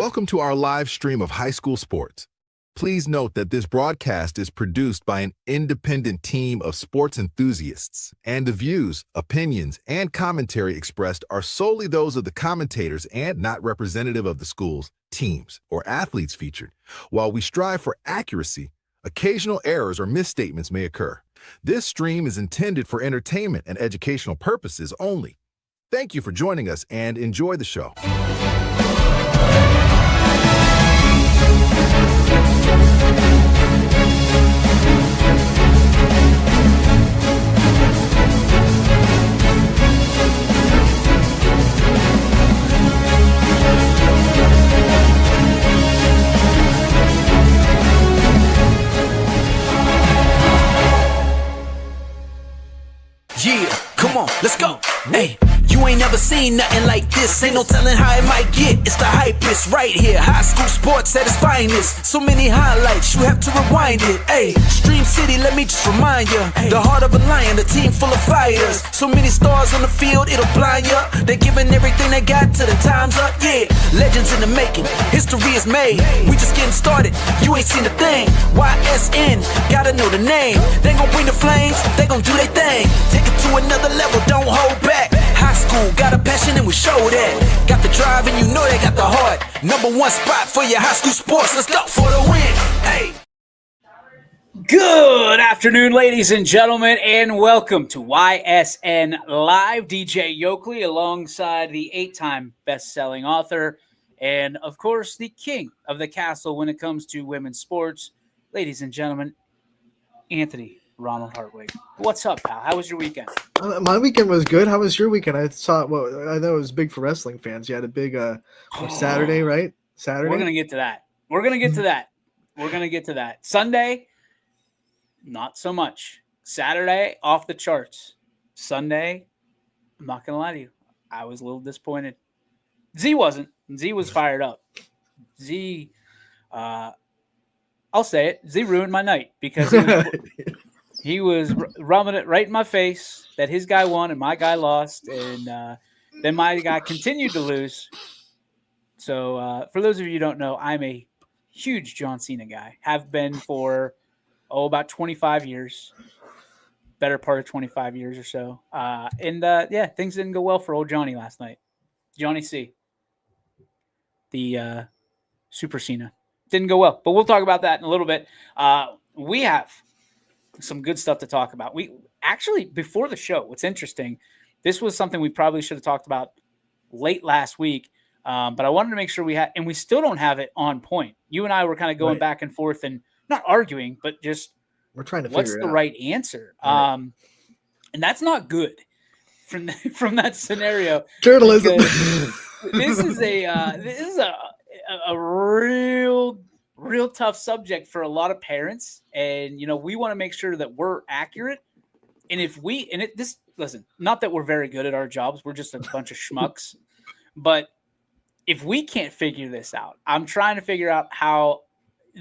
Welcome to our live stream of high school sports. Please note that this broadcast is produced by an independent team of sports enthusiasts, and the views, opinions, and commentary expressed are solely those of the commentators and not representative of the schools, teams, or athletes featured. While we strive for accuracy, occasional errors or misstatements may occur. This stream is intended for entertainment and educational purposes only. Thank you for joining us and enjoy the show. Yeah, come on, let's go. Hey, you ain't never seen nothing like this. Ain't no telling how it might get. It's the hypest right here. High school sports at its finest. So many highlights, you have to rewind it. Hey, Stream City, let me just remind you. The heart of a lion, a team full of fighters. So many stars on the field, it'll blind you. They're giving everything they got till the time's up. Yeah, legends in the making. History is made. We just getting started. You ain't seen a thing. YSN, gotta know the name. They gon' bring the flames. They gon' do their thing. Take it to another level, don't hold back. High school, got a passion and we show that. Got the drive and you know they got the heart. Number one spot for your high school sports. Let's go for the win. Hey. Good afternoon, ladies and gentlemen, and welcome to YSN Live. DJ Yokley alongside the 8-time best-selling author and, of course, the king of the castle when it comes to women's sports. Ladies and gentlemen, Anthony Ronald Hartwig. What's up, pal? How was your weekend? My weekend was good. How was your weekend? I know it was big for wrestling fans. You had a big Saturday, right? Saturday. We're gonna get to that. Sunday, not so much. Saturday, off the charts. Sunday, I'm not gonna lie to you, I was a little disappointed. Z wasn't. Z was fired up. Z, I'll say it. Z ruined my night because he was rubbing it right in my face that his guy won and my guy lost, and then my guy continued to lose. So for those of you who don't know, I'm a huge John Cena guy. Have been for, about 25 years. Better part of 25 years or so. Things didn't go well for old Johnny last night. Johnny C. The Super Cena. Didn't go well. But we'll talk about that in a little bit. We have some good stuff to talk about. We actually, before the show, what's interesting, this was something we probably should have talked about late last week, but I wanted to make sure we had, and we still don't have it on point. You and I were kind of going back and forth and not arguing, but just we're trying to figure what's it the out. Right answer. Right. And that's not good from that scenario. Journalism. This is a real tough subject for a lot of parents, and we want to make sure that we're accurate. And listen, not that we're very good at our jobs, we're just a bunch of schmucks, but if we can't figure this out, I'm trying to figure out how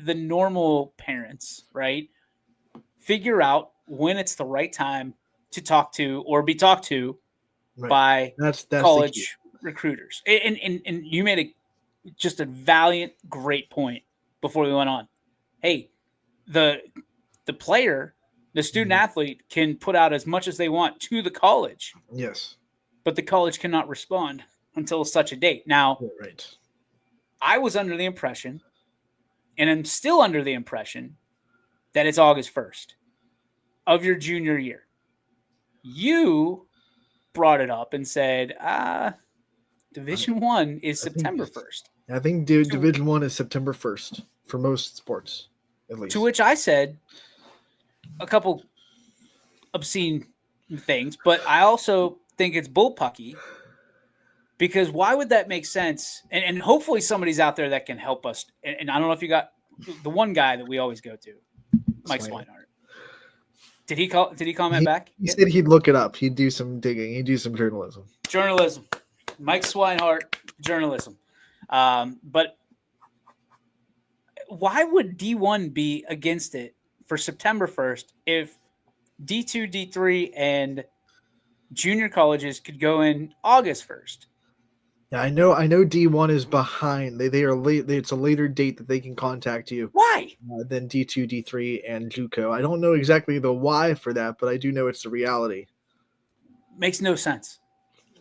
the normal parents, right, figure out when it's the right time to talk to or be talked to by that's college recruiters. And you made just a valiant, great point before we went on. Hey, the player, the student athlete can put out as much as they want to the college. Yes. But the college cannot respond until such a date. Now, right. I was under the impression, and I'm still under the impression, that it's August 1st of your junior year. You brought it up and said, Division I is September 1st. I think Division I is September 1st for most sports, at least. To which I said a couple obscene things, but I also think it's bullpucky, because why would that make sense? And hopefully somebody's out there that can help us. And I don't know if you got the one guy that we always go to, Mike Swinehart. Did he comment back? He said he'd look it up. He'd do some digging. He'd do some journalism. Mike Swinehart, journalism. But why would D1 be against it for September 1st if D2, D3, and junior colleges could go in August 1st? Yeah, I know. D1 is behind. They are late. It's a later date that they can contact you Why? than D2, D3, and JUCO. I don't know exactly the why for that, but I do know it's the reality. Makes no sense.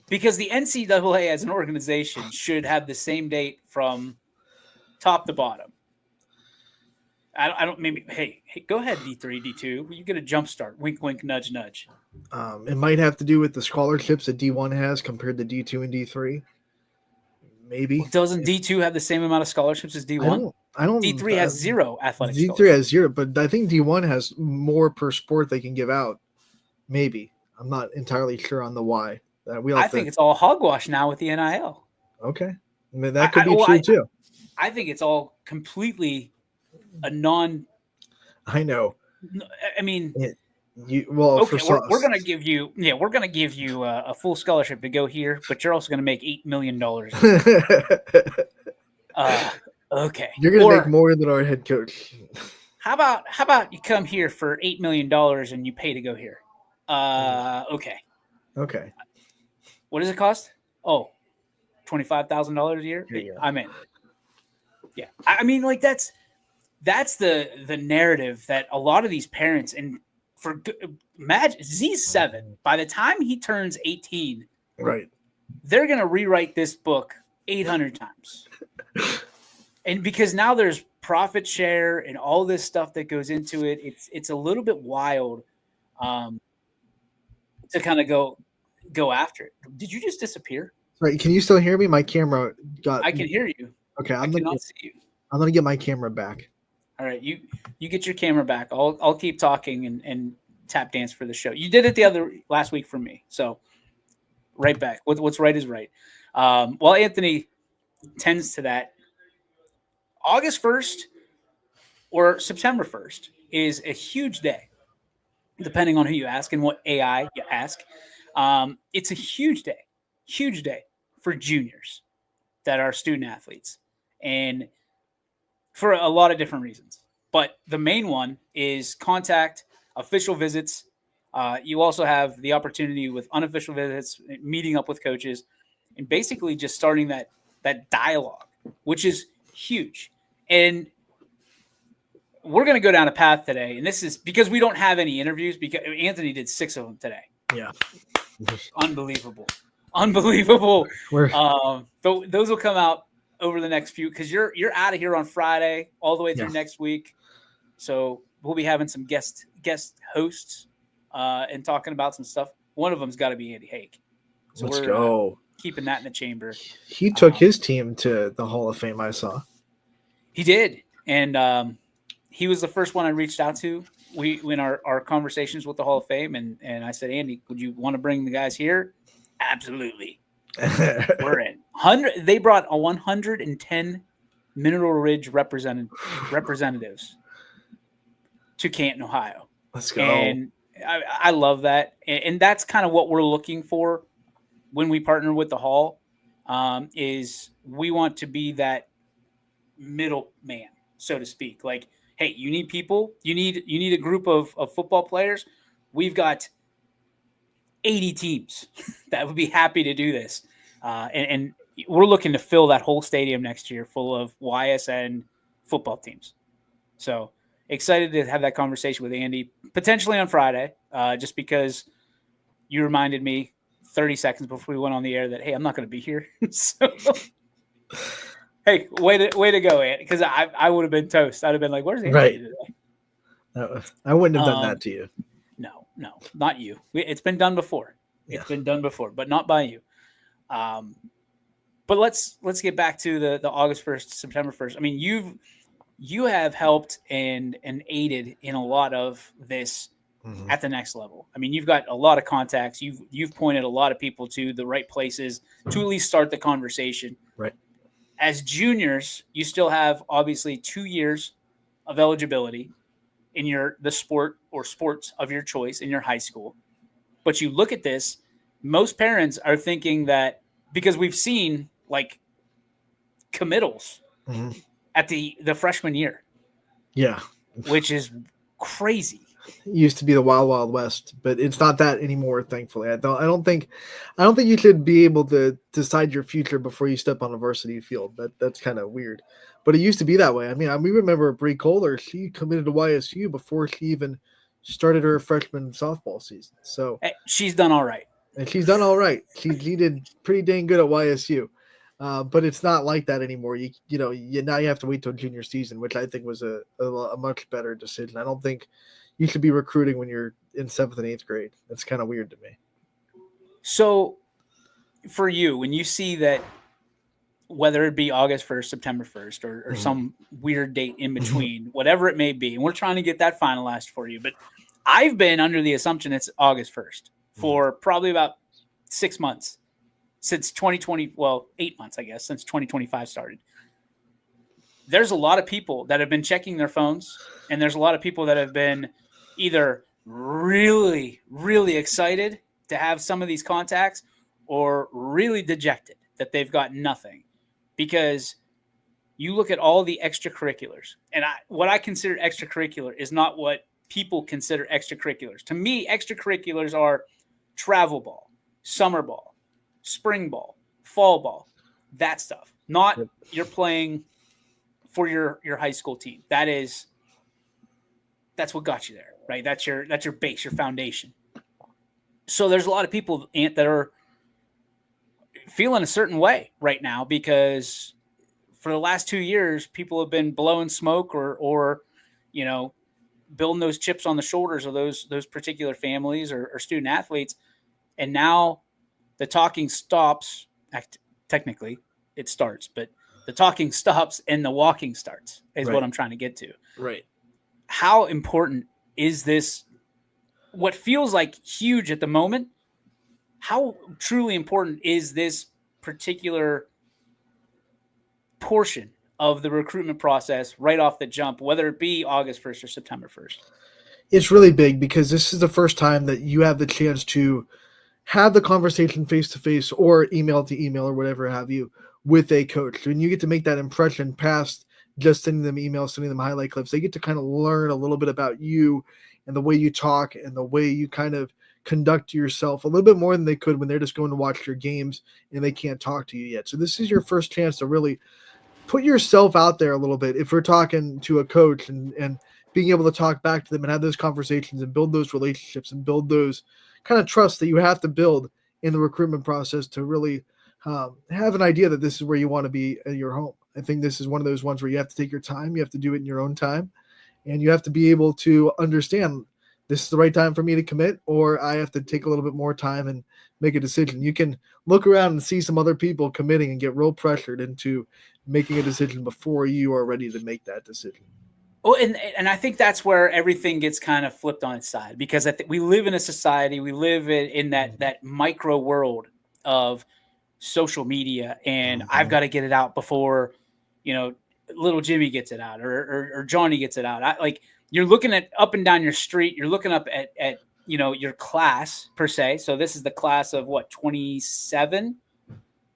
Because the NCAA as an organization should have the same date from top to bottom. I don't maybe hey, go ahead, D3, D2. You get a jump start. Wink, wink, nudge, nudge. It might have to do with the scholarships that D1 has compared to D2 and D3. Maybe. Well, doesn't D2 have the same amount of scholarships as D1? I don't. D3 has 0 athletic D3 scholarships. has 0, but I think D1 has more per sport they can give out. Maybe. I'm not entirely sure on the why. I think it's all hogwash now with the NIL. Okay. I mean, that could be true too. I think it's all completely a I know. I mean, okay, we're gonna give you a full scholarship to go here, but you're also gonna make $8 million. Okay, you're gonna make more than our head coach. How about you come here for $8 million and you pay to go here? Okay. Okay. What does it cost? Oh, $25,000 a year. I'm in. Yeah, I mean, like that's the narrative that a lot of these parents and imagine Z's 7. By the time he turns 18, right, they're gonna rewrite this book 800 times. And because now there's profit share and all this stuff that goes into it, it's a little bit wild to kind of go after it. Did you just disappear? Right. Can you still hear me? My camera got. I can hear you. Okay, I cannot see you. I'm gonna get my camera back. All right, you get your camera back. I'll keep talking and tap dance for the show. You did it last week for me, so right back. What's right is right. While Anthony tends to that, August 1st or September 1st is a huge day, depending on who you ask and what AI you ask. It's a huge day for juniors that are student athletes, and for a lot of different reasons. But the main one is contact, official visits. You also have the opportunity with unofficial visits, meeting up with coaches, and basically just starting that dialogue, which is huge. And we're going to go down a path today, and this is because we don't have any interviews, because Anthony did 6 of them today. Yeah. Unbelievable. Those will come out over the next few, because you're out of here on Friday all the way through next week. So we'll be having some guest hosts and talking about some stuff. One of them's got to be Andy Hake. So Let's go. Keeping that in the chamber. He took his team to the Hall of Fame, I saw. He did. And he was the first one I reached out to. In our conversations with the Hall of Fame, and I said, Andy, would you want to bring the guys here? Absolutely. We're in. They brought 110 Mineral Ridge representatives to Canton, Ohio. Let's go. And I love that. And that's kind of what we're looking for when we partner with the Hall, is we want to be that middle man, so to speak. Like, hey, you need people. You need a group of football players. We've got 80 teams that would be happy to do this. And we're looking to fill that whole stadium next year full of YSN football teams. So excited to have that conversation with Andy, potentially on Friday, just because you reminded me 30 seconds before we went on the air that, hey, I'm not going to be here. So, hey, way to go, Andy, because I would have been toast. I'd have been like, where's Andy today? No, I wouldn't have done that to you. No, not you. It's been done before. It's been done before, but not by you. But let's get back to the August 1st, September 1st. I mean, you have helped and aided in a lot of this at the next level. I mean, you've got a lot of contacts. You've pointed a lot of people to the right places to at least start the conversation. Right. As juniors, you still have obviously 2 years of eligibility in the sport or sports of your choice in your high school. But you look at this, most parents are thinking that, because we've seen like committals at the freshman year. Yeah. Which is crazy. used to be the wild, wild west, but it's not that anymore. Thankfully, I don't think you should be able to decide your future before you step on a varsity field. That's kind of weird, but it used to be that way. I mean, we remember Bree Kohler. She committed to YSU before she even started her freshman softball season. So Hey, she's done all right. And she's done all right. She did pretty dang good at YSU. But it's not like that anymore. You now you have to wait till junior season, which I think was a much better decision. I don't think you should be recruiting when you're in 7th and 8th grade. That's kind of weird to me. So for you, when you see that, whether it be August 1st, September 1st, or some weird date in between, whatever it may be, and we're trying to get that finalized for you, but I've been under the assumption it's August 1st for probably about 6 months. Since 2020, 8 months, I guess, since 2025 started. There's a lot of people that have been checking their phones, and there's a lot of people that have been either really, really excited to have some of these contacts or really dejected that they've got nothing. Because you look at all the extracurriculars, and what I consider extracurricular is not what people consider extracurriculars. To me, extracurriculars are travel ball, summer ball, spring ball, fall ball, that stuff. Not you're playing for your high school team. That's what got you there, right? That's your base, your foundation. So there's a lot of people, Ant, that are feeling a certain way right now because for the last 2 years, people have been blowing smoke or building those chips on the shoulders of those particular families or student athletes, and now the talking stops. Technically, it starts, but the talking stops and the walking starts is what I'm trying to get to. Right. How important is this? What feels like huge at the moment? How truly important is this particular portion of the recruitment process right off the jump, whether it be August 1st or September 1st? It's really big because this is the first time that you have the chance to have the conversation face-to-face or email to email or whatever have you with a coach. And you get to make that impression past just sending them emails, sending them highlight clips. They get to kind of learn a little bit about you and the way you talk and the way you kind of conduct yourself a little bit more than they could when they're just going to watch your games and they can't talk to you yet. So this is your first chance to really put yourself out there a little bit. If we're talking to a coach and being able to talk back to them and have those conversations and build those relationships and build those kind of trust that you have to build in the recruitment process to really have an idea that this is where you want to be at your home. I think this is one of those ones where you have to take your time. You have to do it in your own time, and you have to be able to understand this is the right time for me to commit, or I have to take a little bit more time and make a decision. You can look around and see some other people committing and get real pressured into making a decision before you are ready to make that decision. Well, and I think that's where everything gets kind of flipped on its side, because I think we live in a society, we live in that micro world of social media, and I've got to get it out before, little Jimmy gets it out or Johnny gets it out. You're looking at up and down your street, you're looking up at your class per se. So this is the class of 27,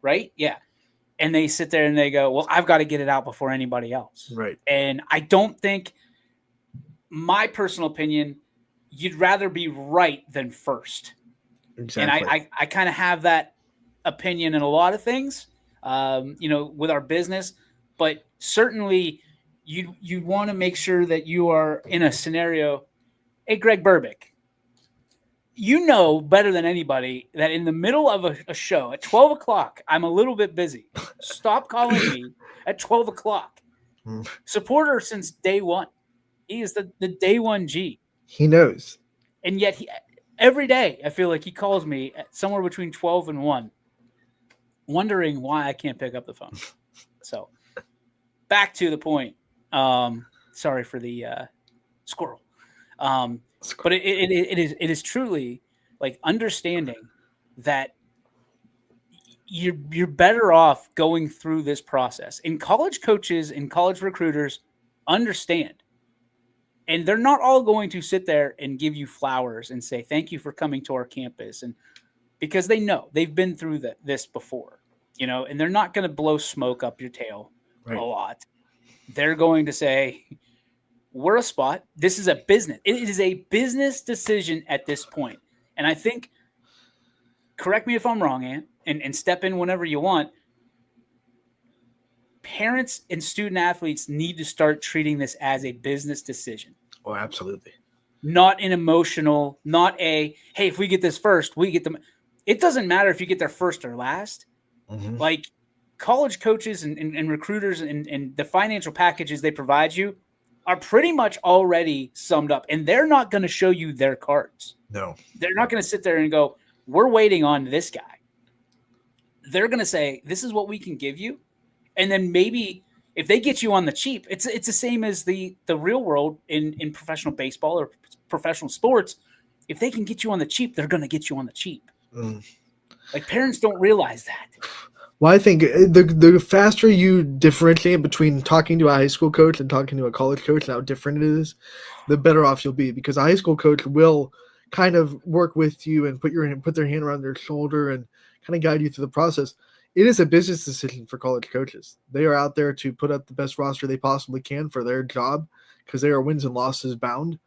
right? Yeah. And they sit there and they go, well, I've got to get it out before anybody else. Right. And I don't think, my personal opinion, you'd rather be right than first. Exactly. And I kind of have that opinion in a lot of things, with our business, but certainly you want to make sure that you are in a scenario. Hey, Greg Burbick, you know better than anybody that in the middle of a show at 12 o'clock, I'm a little bit busy. Stop calling me at 12 o'clock. Supporter since day one. He is the day one G. He knows. And yet every day I feel like he calls me at somewhere between 12 and 1, wondering why I can't pick up the phone. So back to the point. Sorry for the squirrel. But it is truly like understanding that you're better off going through this process. And college coaches and college recruiters understand, and they're not all going to sit there and give you flowers and say thank you for coming to our campus, and because they know they've been through this before, and they're not going to blow smoke up your tail a lot. They're going to say, we're a spot. This is a business. It is a business decision at this point. And I think, correct me if I'm wrong, Ant, and step in whenever you want. Parents and student athletes need to start treating this as a business decision. Oh, absolutely. Not an emotional, not a, hey, if we get this first, we get them. It doesn't matter if you get there first or last. Mm-hmm. Like college coaches and recruiters and the financial packages they provide you are pretty much already summed up. And they're not going to show you their cards. No. They're not going to sit there and go, we're waiting on this guy. They're going to say, this is what we can give you. And then maybe if they get you on the cheap, it's the same as the real world in professional baseball or professional sports. If they can get you on the cheap, they're going to get you on the cheap. Like parents don't realize that. Well, I think the faster you differentiate between talking to a high school coach and talking to a college coach and how different it is, the better off you'll be, because a high school coach will kind of work with you and put their hand around their shoulder and kind of guide you through the process. It is a business decision for college coaches. They are out there to put up the best roster they possibly can for their job because they are wins and losses bound.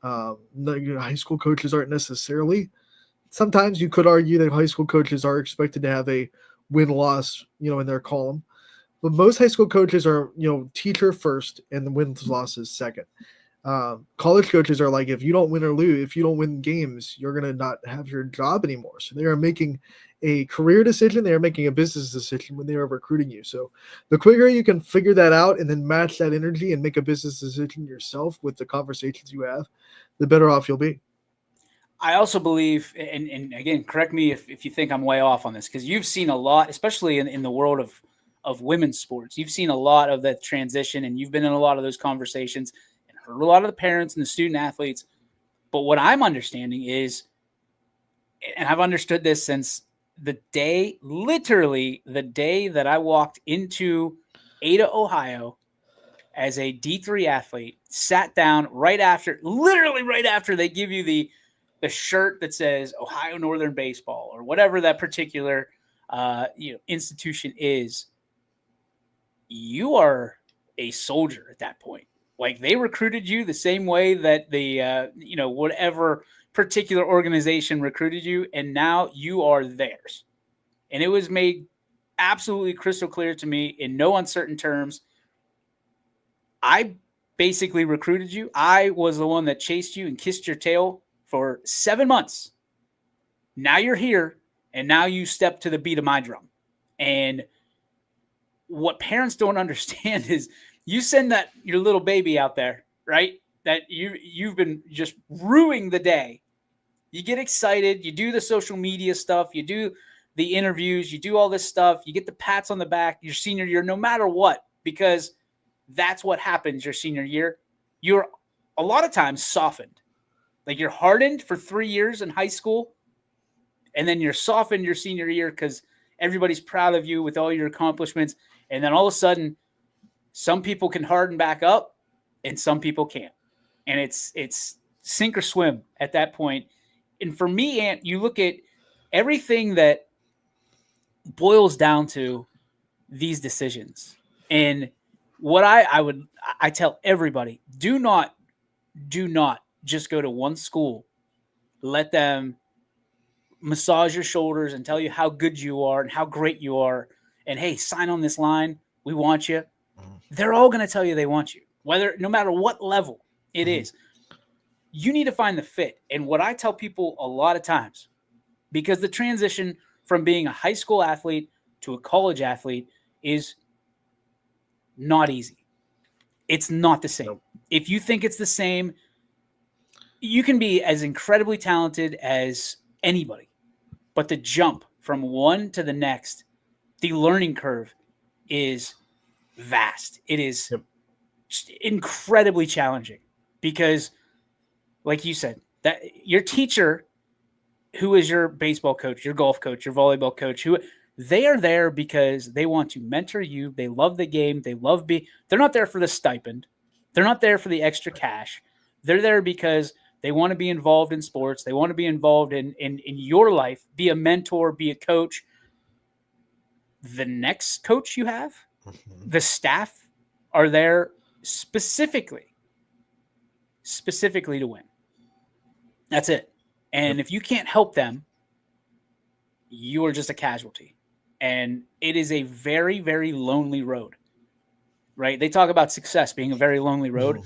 High school coaches aren't necessarily. Sometimes you could argue that high school coaches are expected to have a win-loss, in their column. But most high school coaches are, teacher first and the wins losses second. College coaches are like, if you don't win or lose, if you don't win games, you're going to not have your job anymore. So they are making a career decision. They are making a business decision when they are recruiting you. So the quicker you can figure that out and then match that energy and make a business decision yourself with the conversations you have, the better off you'll be. I also believe, and again, correct me if you think I'm way off on this, because you've seen a lot, especially in the world of women's sports. You've seen a lot of that transition, and you've been in a lot of those conversations and heard a lot of the parents and the student athletes. But what I'm understanding is, and I've understood this since literally the day that I walked into Ada, Ohio as a D3 athlete, sat down literally right after they give you the shirt that says Ohio Northern Baseball or whatever that particular institution is. You are a soldier at that point. Like they recruited you the same way that the whatever particular organization recruited you, and now you are theirs. And it was made absolutely crystal clear to me in no uncertain terms. I basically recruited you. I was the one that chased you and kissed your tail for 7 months. Now you're here, and now you step to the beat of my drum. And what parents don't understand is you send your little baby out there, right? That you've been just ruining the day. You get excited. You do the social media stuff. You do the interviews. You do all this stuff. You get the pats on the back your senior year, no matter what, because that's what happens your senior year. You're a lot of times softened. Like you're hardened for 3 years in high school, and then you're softened your senior year because everybody's proud of you with all your accomplishments. And then all of a sudden, some people can harden back up and some people can't. And it's sink or swim at that point. And for me, Ant, you look at everything that boils down to these decisions. And what I tell everybody, do not just go to one school. Let them massage your shoulders and tell you how good you are and how great you are. And hey, sign on this line. We want you. They're all going to tell you they want you, no matter what level it is. You need to find the fit. And what I tell people a lot of times, because the transition from being a high school athlete to a college athlete is not easy. It's not the same. Nope. If you think it's the same, you can be as incredibly talented as anybody, but the jump from one to the next, the learning curve is vast. It is just incredibly challenging because, like you said, that your teacher, who is your baseball coach, your golf coach, your volleyball coach, they are there because they want to mentor you. They love the game. They're not there for the stipend. They're not there for the extra cash. They're there because they want to be involved in sports. They want to be involved in your life, be a mentor, be a coach. The next coach you have, the staff are there specifically specifically to win. That's it. And if you can't help them, you are just a casualty. And it is a very, very lonely road, right? They talk about success being a very lonely road.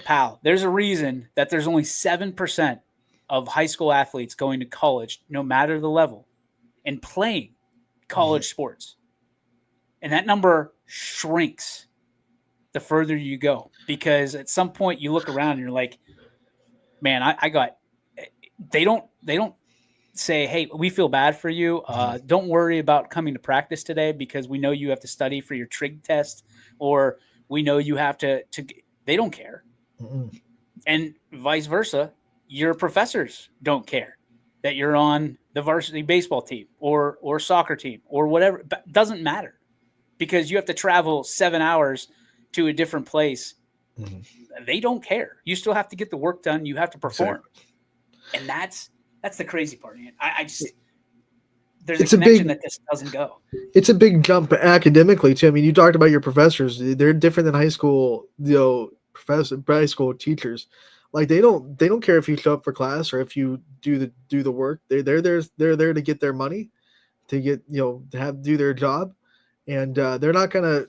Pal, there's a reason that there's only 7% of high school athletes going to college, no matter the level, and playing college sports. And that number shrinks the further you go, because at some point you look around and you're like, man, they don't say, hey, we feel bad for you. Don't worry about coming to practice today because we know you have to study for your trig test, or we know you have to they don't care. And vice versa. Your professors don't care that you're on the varsity baseball team or soccer team or whatever. It doesn't matter, because you have to travel 7 hours to a different place. They don't care. You still have to get the work done. You have to perform. Exactly. And that's the crazy part. I just, there's a connection that this doesn't go. It's a big jump academically too. I mean, you talked about your professors. They're different than high school, high school teachers. Like they don't care if you show up for class or if you do the work. They're there to get their money, to get, to do their job. And they're not gonna,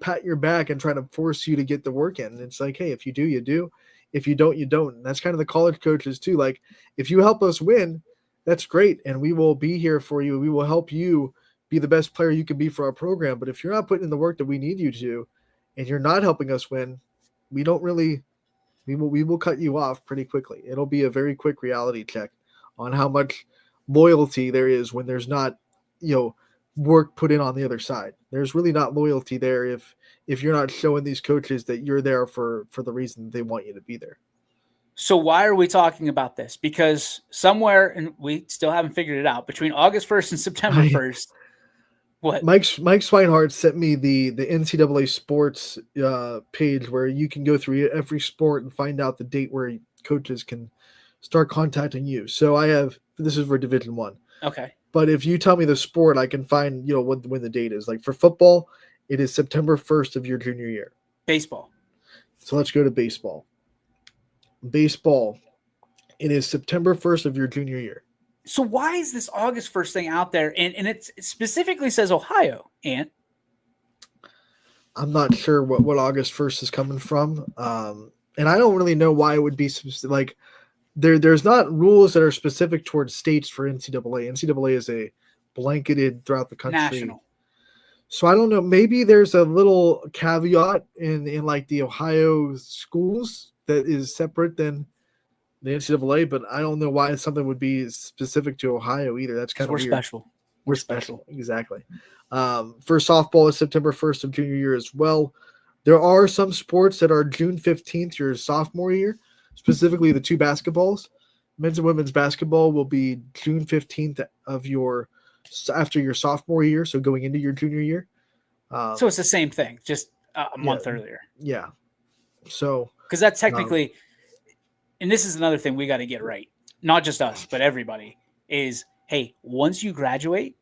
pat your back and try to force you to get the work in. It's like, hey, if you do, you do. If you don't, you don't. And that's kind of the college coaches too. Like, if you help us win, that's great, and we will be here for you. We will help you be the best player you can be for our program. But if you're not putting in the work that we need you to, and you're not helping us win, we will cut you off pretty quickly. It'll be a very quick reality check on how much loyalty there is when there's not, work put in on the other side. There's really not loyalty there if you're not showing these coaches that you're there for the reason they want you to be there. So why are we talking about this? Because somewhere, and we still haven't figured it out, between August 1st and September 1st, what? Mike Swinehart sent me the NCAA sports page where you can go through every sport and find out the date where coaches can start contacting you. So this is for Division I. Okay. But if you tell me the sport, I can find, when the date is. Like for football, it is September 1st of your junior year. Baseball. So let's go to baseball. Baseball, it is September 1st of your junior year. So why is this August 1st thing out there? And it specifically says Ohio, Ant. I'm not sure what August 1st is coming from. And I don't really know why it would be like there's not rules that are specific towards states for NCAA. NCAA is a blanketed throughout the country. National. So I don't know. Maybe there's a little caveat in like the Ohio schools that is separate than the NCAA, but I don't know why something would be specific to Ohio either. That's kind of weird. Special. We're special. Exactly. For softball, it's September 1st of junior year as well. There are some sports that are June 15th, your sophomore year, specifically the two basketballs. Men's and women's basketball will be June 15th after your sophomore year, so going into your junior year. So it's the same thing, just a month earlier. Yeah. So because that's technically, and this is another thing we got to get right, not just us, but everybody, is, hey, once you graduate,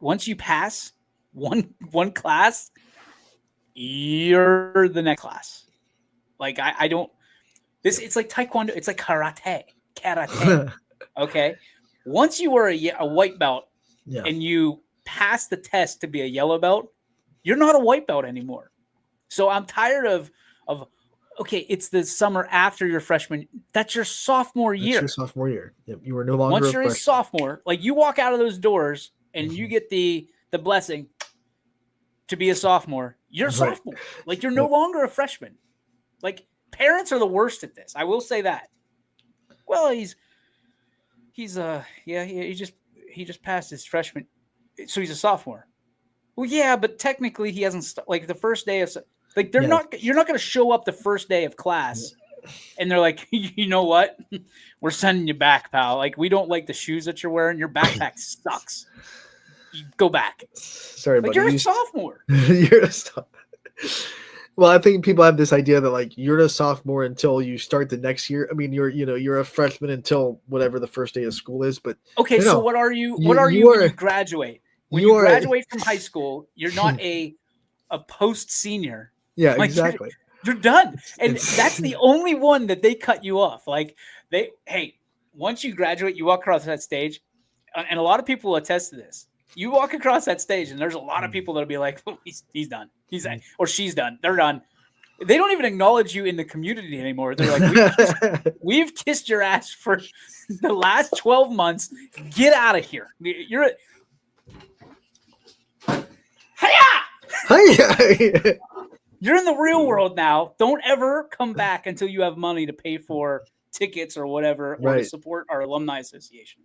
once you pass one class, you're the next class. Like I don't. It's like taekwondo. It's like karate. Okay. Once you were a white belt and you pass the test to be a yellow belt, you're not a white belt anymore. So I'm tired of okay, it's the summer after your freshman. That's your sophomore year. That's your sophomore year. Yep. You were no longer once you're a sophomore, like you walk out of those doors and you get the blessing to be a sophomore, you're a sophomore. Like you're no longer a freshman. Like parents are the worst at this. I will say that. Well, he just passed his freshman, so he's a sophomore. Well, yeah, but technically he hasn't like the first day of you're not going to show up the first day of class, and they're like, you know what, we're sending you back, pal. Like we don't like the shoes that you're wearing. Your backpack sucks. You go back. Sorry, like buddy. You're a sophomore. You're a sophomore. Well, I think people have this idea that like you're a sophomore until you start the next year. I mean, you're a freshman until whatever the first day of school is. But okay, so what are you? What are you when you graduate? When you graduate from high school, you're not a post senior. Yeah, like exactly. You're done. And It's- that's the only one that they cut you off. Like hey, once you graduate, you walk across that stage, and a lot of people will attest to this. You walk across that stage, and there's a lot of people that'll be like, oh, he's done. Or she's done. They're done. They don't even acknowledge you in the community anymore. They're like, we've kissed your ass for the last 12 months. Get out of here. You're Hi. You're in the real world now. Don't ever come back until you have money to pay for tickets or whatever, or to Right. support our alumni association.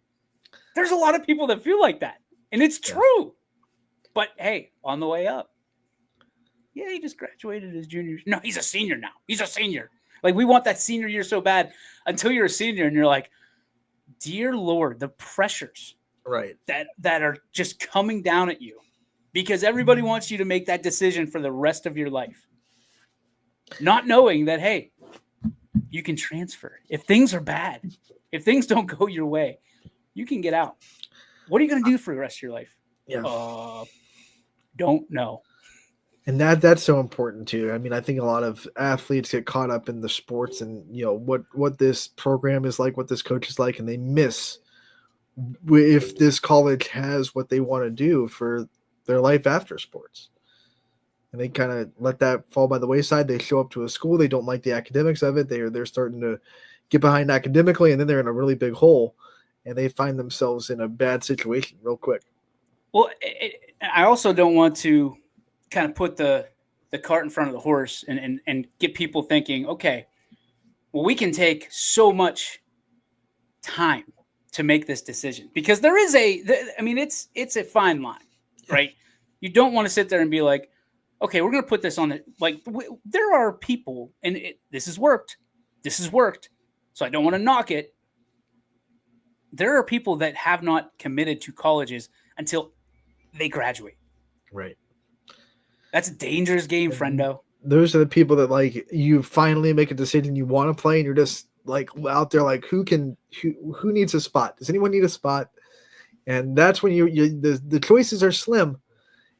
There's a lot of people that feel like that, and it's true. But hey, on the way up, yeah, he just graduated his junior. No, he's a senior now. He's a senior. Like, we want that senior year so bad until you're a senior, and you're like, dear Lord, the pressures Right. that are just coming down at you, because everybody wants you to make that decision for the rest of your life, not knowing that, hey, you can transfer. If things are bad, if things don't go your way, you can get out. What are you going to do for the rest of your life? Yeah. Don't know. And that's so important too. I mean, I think a lot of athletes get caught up in the sports and, you know, what this program is like, what this coach is like, and they miss if this college has what they want to do for their life after sports. And they kind of let that fall by the wayside. They show up to a school, they don't like the academics of it. They're starting to get behind academically, and then they're in a really big hole, and they find themselves in a bad situation real quick. Well, I also don't want to kind of put the cart in front of the horse and get people thinking, okay, well, we can take so much time to make this decision, because there is it's a fine line, right? You don't want to sit there and be like, okay, we're going to put this on it. Like, there are people, and this has worked. So I don't want to knock it. There are people that have not committed to colleges until they graduate. Right. That's a dangerous game, friendo. Those are the people that, like, you finally make a decision you want to play, and you're just like out there like, who needs a spot? Does anyone need a spot? And that's when the choices are slim.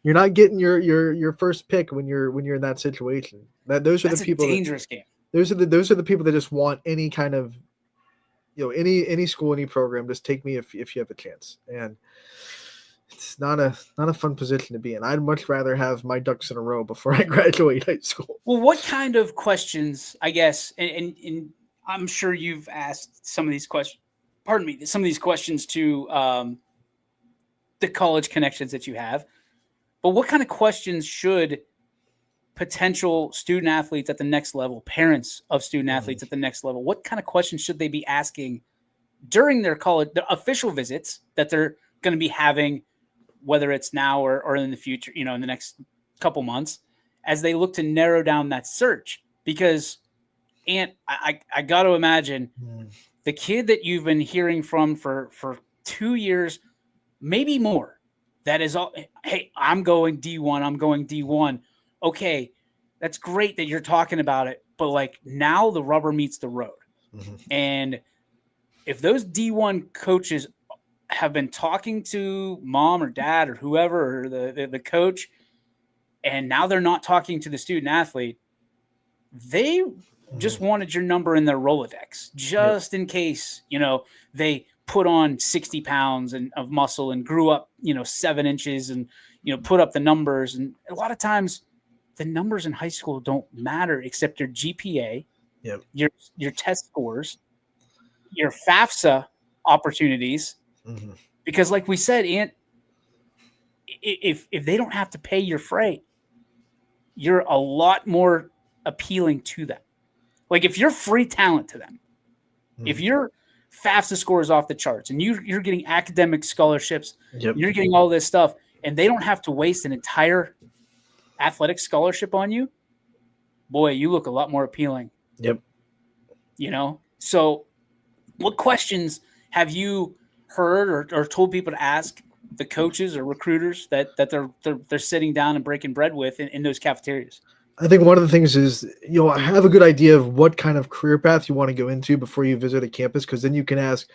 You're not getting your first pick when you're in that situation. Those are That's the people. a dangerous game. Those are the people that just want any kind of, you know, any school, any program. Just take me if you have a chance. And it's not a fun position to be in. I'd much rather have my ducks in a row before I graduate high school. Well, what kind of questions, I guess, and I'm sure you've asked some of these questions. Pardon me, some of these questions to the college connections that you have. But what kind of questions should potential student athletes at the next level, parents of student athletes at the next level, what kind of questions should they be asking during their official visits that they're going to be having, whether it's now or in the future, you know, in the next couple months, as they look to narrow down that search? Because, Ant, I got to imagine the kid that you've been hearing from for 2 years, maybe more, that is all, hey, I'm going D1. Okay, that's great that you're talking about it, but like, now the rubber meets the road. Mm-hmm. And if those D1 coaches have been talking to mom or dad or whoever, or the coach, and now they're not talking to the student athlete, they just wanted your number in their Rolodex, just in case, you know, they put on 60 pounds of muscle and grew up, 7 inches and, put up the numbers. And a lot of times the numbers in high school don't matter except your GPA, your test scores, your FAFSA opportunities. Mm-hmm. Because like we said, Ant, if they don't have to pay your freight, you're a lot more appealing to them. Like, if you're free talent to them, if your FAFSA score is off the charts and you're getting academic scholarships, you're getting all this stuff, and they don't have to waste an entire athletic scholarship on you, boy, you look a lot more appealing. Yep. So what questions have you heard or told people to ask the coaches or recruiters that they're sitting down and breaking bread with in those cafeterias? I think one of the things is, have a good idea of what kind of career path you want to go into before you visit a campus, because then you can ask,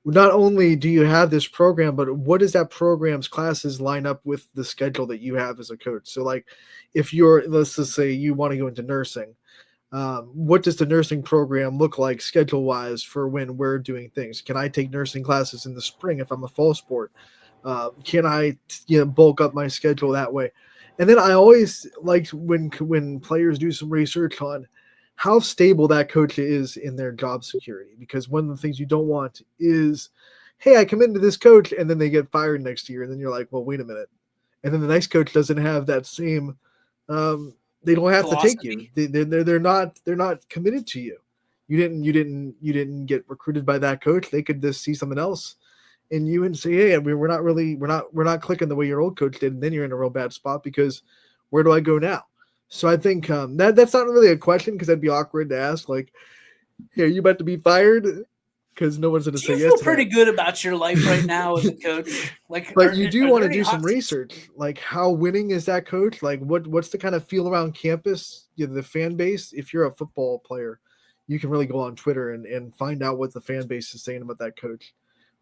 not only do you have this program, but what does that program's classes line up with the schedule that you have as a coach? So like if let's just say you want to go into nursing, what does the nursing program look like schedule wise for when we're doing things? Can I take nursing classes in the spring if I'm a fall sport? Can I bulk up my schedule that way? And then I always like when players do some research on how stable that coach is in their job security, because one of the things you don't want is, hey, I come into this coach and then they get fired next year, and then you're like, well, wait a minute, and then the next coach doesn't have that same. They don't have Philosophy. to take you. They're not committed to you. You didn't get recruited by that coach. They could just see something else in you and say, hey, we're not clicking the way your old coach did, and then you're in a real bad spot because where do I go now? So I think that's not really a question, because that'd be awkward to ask. Like, hey, are you about to be fired? Because no one's going to say yes. You feel pretty good about your life right now as a coach. But you do want to do some research. Like, how winning is that coach? Like, what's the kind of feel around campus? The fan base. If you're a football player, you can really go on Twitter and find out what the fan base is saying about that coach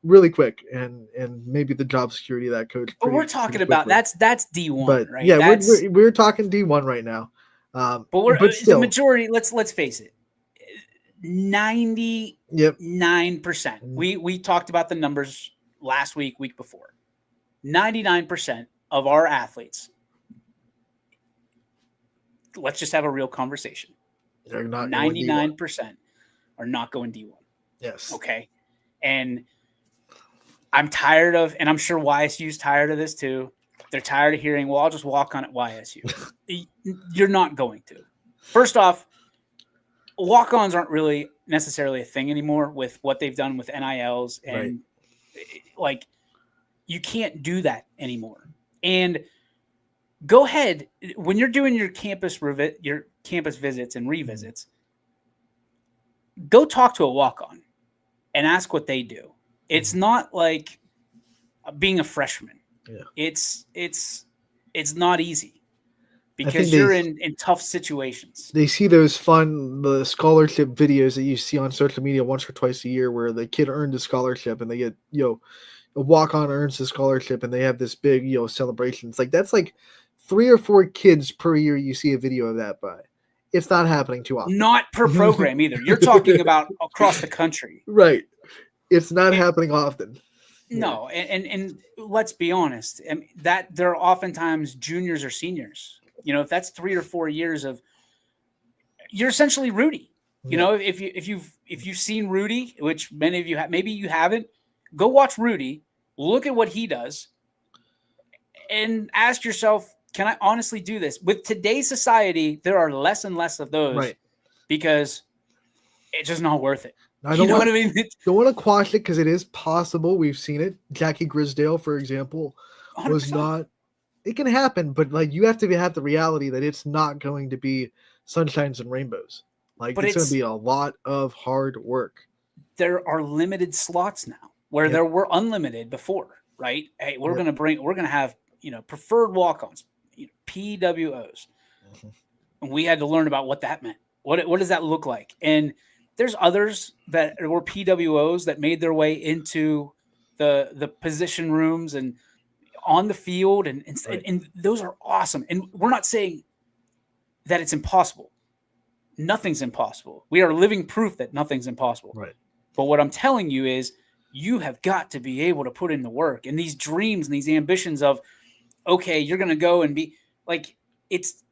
really quick, and maybe the job security of that coach. But we're talking about that's D1, but right? Yeah, we're talking D1 right now. But still, the majority. Let's face it, 99%. We talked about the numbers last week before. 99% of our athletes. Let's just have a real conversation. They're not 99% are not going D1. Yes. Okay. And I'm tired of, and I'm sure YSU's tired of this too. They're tired of hearing, well, I'll just walk on at YSU. You're not going to. First off, walk-ons aren't really necessarily a thing anymore with what they've done with NILs. And like, you can't do that anymore. And go ahead, when you're doing your campus visits and revisits, go talk to a walk-on and ask what they do. It's not like being a freshman. Yeah. It's not easy because you're in tough situations. They see the scholarship videos that you see on social media once or twice a year where the kid earned a scholarship and they get, a walk-on earns the scholarship and they have this big, celebration. It's like, that's like 3 or 4 kids per year you see a video of that by. It's not happening too often. Not per program either. You're talking about across the country. Right. It's not happening often. No, and let's be honest, that there are oftentimes juniors or seniors. If that's 3 or 4 years of, you're essentially Rudy. If you've seen Rudy, which many of you have, maybe you haven't, go watch Rudy, look at what he does, and ask yourself, can I honestly do this? With today's society, there are less and less of those, because it's just not worth it. I don't want to quash it because it is possible. We've seen it. Jackie Grisdale, for example, 100%. was not. It can happen, but like you have to have the reality that it's not going to be sunshines and rainbows. Like it's going to be a lot of hard work. There are limited slots now where there were unlimited before, right? Hey, we're going to have preferred walk-ons, PWOs, and we had to learn about what that meant. What does that look like? And there's others that were PWOs that made their way into the position rooms and on the field, and those are awesome. And we're not saying that it's impossible. Nothing's impossible. We are living proof that nothing's impossible. Right. But what I'm telling you is you have got to be able to put in the work, and these dreams and these ambitions of, okay, you're going to go and be like, it's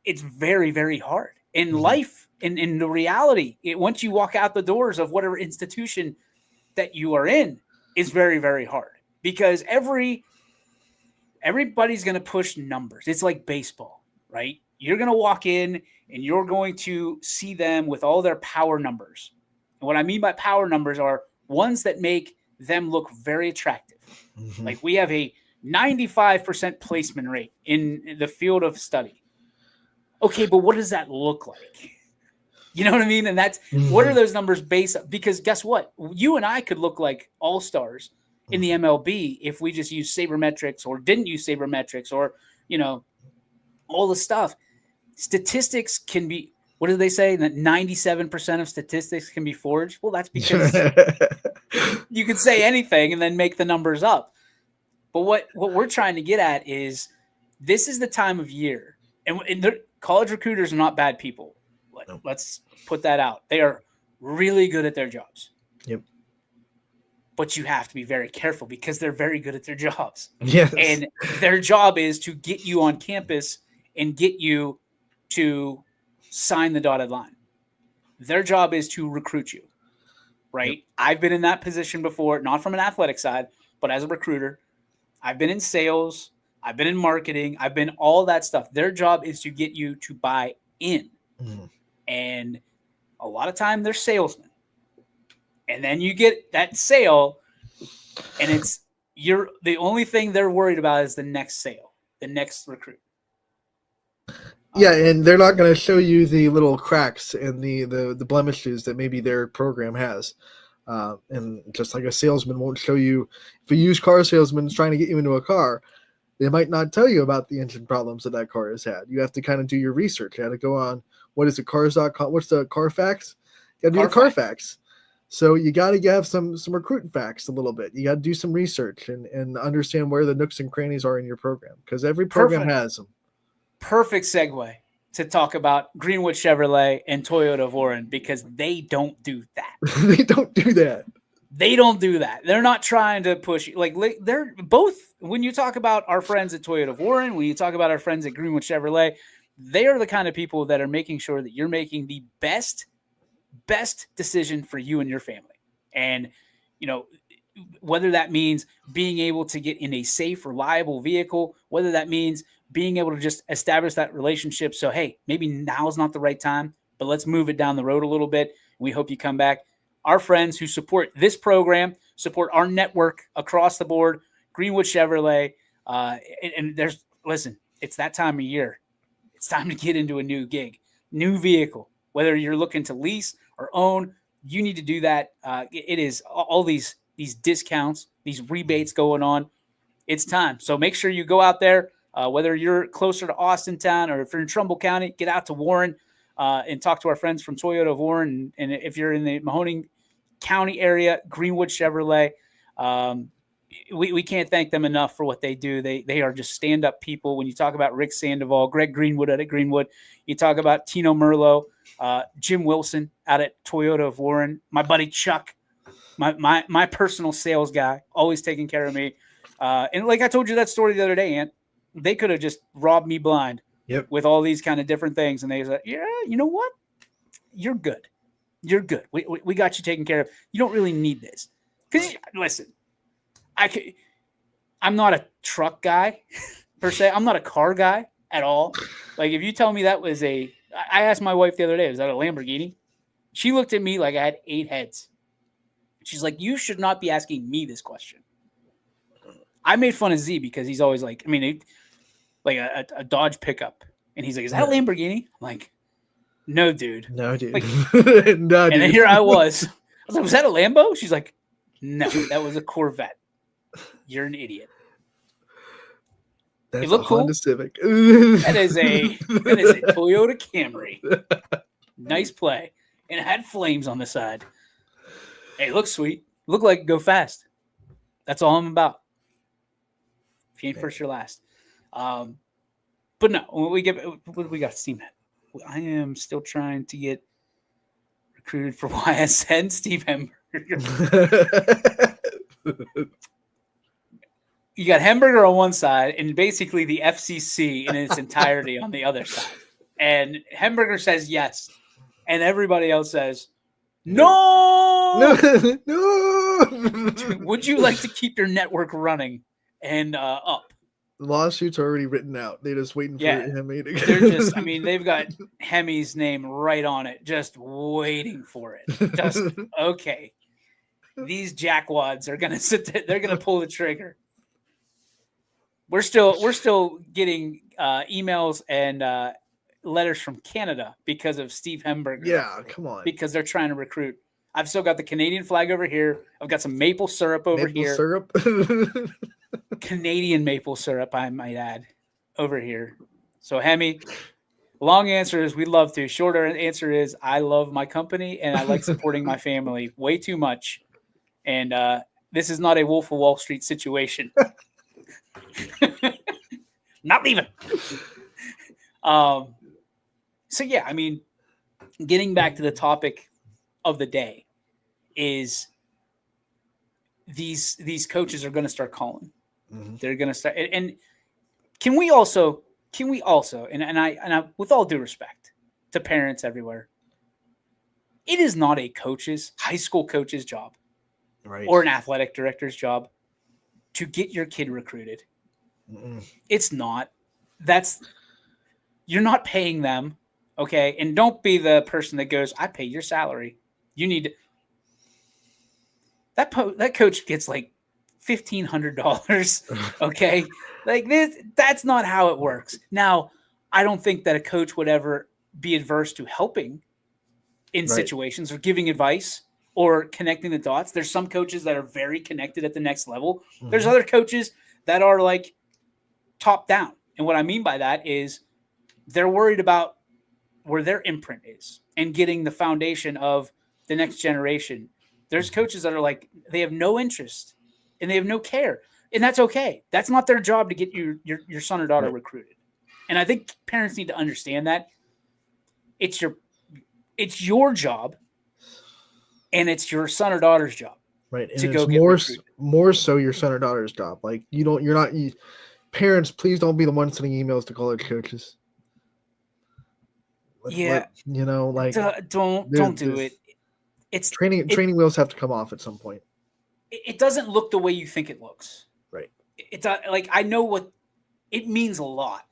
very, very hard in life. In the reality, once you walk out the doors of whatever institution that you are in, is very, very hard, because everybody's going to push numbers. It's like baseball, right? You're going to walk in and you're going to see them with all their power numbers. And what I mean by power numbers are ones that make them look very attractive. Mm-hmm. Like we have a 95% placement rate in the field of study. Okay, but what does that look like? You know what I mean? And that's what are those numbers based on? Because guess what? You and I could look like all-stars in the MLB if we just use sabermetrics or didn't use sabermetrics or, all the stuff. Statistics can be, what do they say? That 97% of statistics can be forged? Well, that's because You could say anything and then make the numbers up. But what we're trying to get at is this is the time of year, and college recruiters are not bad people. Let's put that out. They are really good at their jobs. Yep. But you have to be very careful because they're very good at their jobs. Yes. And their job is to get you on campus and get you to sign the dotted line. Their job is to recruit you, right? Yep. I've been in that position before, not from an athletic side, but as a recruiter. I've been in sales. I've been in marketing. I've been all that stuff. Their job is to get you to buy in. Mm-hmm. And a lot of time they're salesmen. And then you get that sale, and the only thing they're worried about is the next sale, the next recruit. Yeah, and they're not going to show you the little cracks and the blemishes that maybe their program has. And just like a salesman won't show you, if a used car salesman is trying to get you into a car, they might not tell you about the engine problems that car has had. You have to kind of do your research. You have to go on, what is it, cars.com? What's the Carfax? You got to do your Carfax. So you got to have some recruiting facts a little bit. You got to do some research and understand where the nooks and crannies are in your program, because every program has them. Perfect segue to talk about Greenwood Chevrolet and Toyota of Warren, because they don't do that. They don't do that. They don't do that. They're not trying to push you. Like, they're both, when you talk about our friends at Toyota of Warren, when you talk about our friends at Greenwood Chevrolet, they are the kind of people that are making sure that you're making the best decision for you and your family. And, whether that means being able to get in a safe, reliable vehicle, whether that means being able to just establish that relationship. So, hey, maybe now's not the right time, but let's move it down the road a little bit. We hope you come back. Our friends who support this program, support our network across the board, Greenwood Chevrolet. Listen, it's that time of year. It's time to get into a new gig, new vehicle. Whether you're looking to lease or own, you need to do that. It is all these discounts, these rebates going on. It's time. So make sure you go out there, whether you're closer to Austintown or if you're in Trumbull County, get out to Warren and talk to our friends from Toyota of Warren. And if you're in the Mahoning County area, Greenwood Chevrolet, we can't thank them enough for what they do. They are just stand-up people. When you talk about Rick Sandoval, Greg Greenwood out at Greenwood, you talk about Tino Merlo, Jim Wilson out at Toyota of Warren, my buddy Chuck, my personal sales guy, always taking care of me. And like I told you that story the other day, Ant, they could have just robbed me blind with all these kind of different things. And they said, yeah, you know what? You're good. You're good. We got you taken care of. You don't really need this. Because, listen, I'm not a truck guy per se. I'm not a car guy at all. Like, if you tell me that was I asked my wife the other day, was that a Lamborghini? She looked at me like I had 8 heads. She's like, you should not be asking me this question. I made fun of Z because he's always like, like a Dodge pickup. And he's like, is that a Lamborghini? I'm like, no, dude. No, dude. Like, no, and dude. then here I was like, was that a Lambo? She's like, no, that was a Corvette. You're an idiot. That's it looked cool. Honda Civic. That is a Toyota Camry. Nice play. And it had flames on the side. Hey, it looks sweet. Look like go fast. That's all I'm about. If you ain't first, you're last. But no, when we got Steam. I am still trying to get recruited for YSN. Steve Hemberger. You got Hemberger on one side and basically the FCC in its entirety on the other side. And Hemberger says yes. And everybody else says, no. No. Would you like to keep your network running and up? The lawsuits are already written out. They're just waiting for Hemi to They're just, they've got Hemi's name right on it, just waiting for it. Just, okay. These jackwads are going to sit there. They're going to pull the trigger. We're still getting emails and letters from Canada because of Steve Hemberger. Yeah, come on. Because they're trying to recruit. I've still got the Canadian flag over here. I've got some maple syrup over here. Syrup? Canadian maple syrup, I might add, over here. So, Hemi, long answer is we'd love to. Shorter answer is I love my company and I like supporting my family way too much. And this is not a Wolf of Wall Street situation. Not leaving. So yeah, I mean, getting back to the topic of the day is these coaches are going to start calling. Mm-hmm. They're going to start. And can we also, and I, with all due respect to parents everywhere, it is not a high school coach's job, Right. or an athletic director's job to get your kid recruited. Mm-mm. It's not. You're not paying them, okay? And don't be the person that goes, I pay your salary. You need that coach gets like $1,500, okay? Like this, that's not how it works. Now, I don't think that a coach would ever be adverse to helping in Right. situations or giving advice or connecting the dots. There's some coaches that are very connected at the next level. Mm-hmm. There's other coaches that are like top down. And what I mean by that is they're worried about where their imprint is and getting the foundation of the next generation. There's coaches that are like, they have no interest and they have no care. And that's okay. That's not their job to get your son or daughter Right. recruited. And I think parents need to understand that it's your job and it's your son or daughter's job. Right. And to go it's get more so your son or daughter's job. Like parents, please don't be the ones sending emails to college coaches. Yeah. Like Don't do it. It's training wheels have to come off at some point. It doesn't look the way you think it looks. Right. It's like, I know what it means a lot.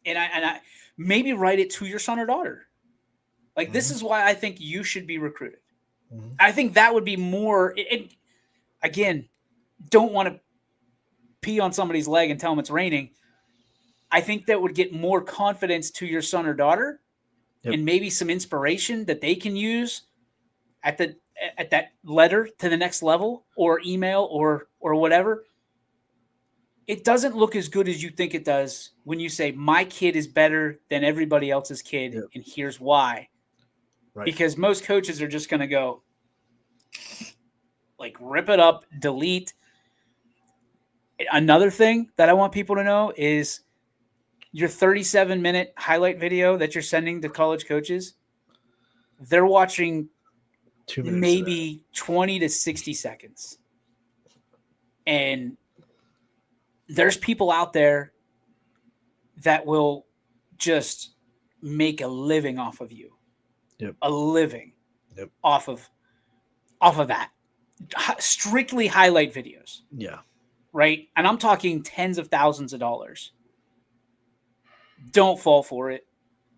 And I maybe write it to your son or daughter. Like, this is why I think you should be recruited. Mm-hmm. I think that would be more, again, don't want to pee on somebody's leg and tell them it's raining. I think that would get more confidence to your son or daughter. Yep. And maybe some inspiration that they can use at that letter to the next level, or email or whatever. It doesn't look as good as you think it does when you say my kid is better than everybody else's kid. Yep. And here's why. Right. Because most coaches are just going to go like rip it up, delete. Another thing that I want people to know is your 37-minute highlight video that you're sending to college coaches, they're watching 2 minutes. maybe 20 to 60 seconds. And there's people out there that will just make a living off of you. Yep. A living. Yep. Off of that. Strictly highlight videos. Yeah. Right? And I'm talking tens of thousands of dollars. Don't fall for it.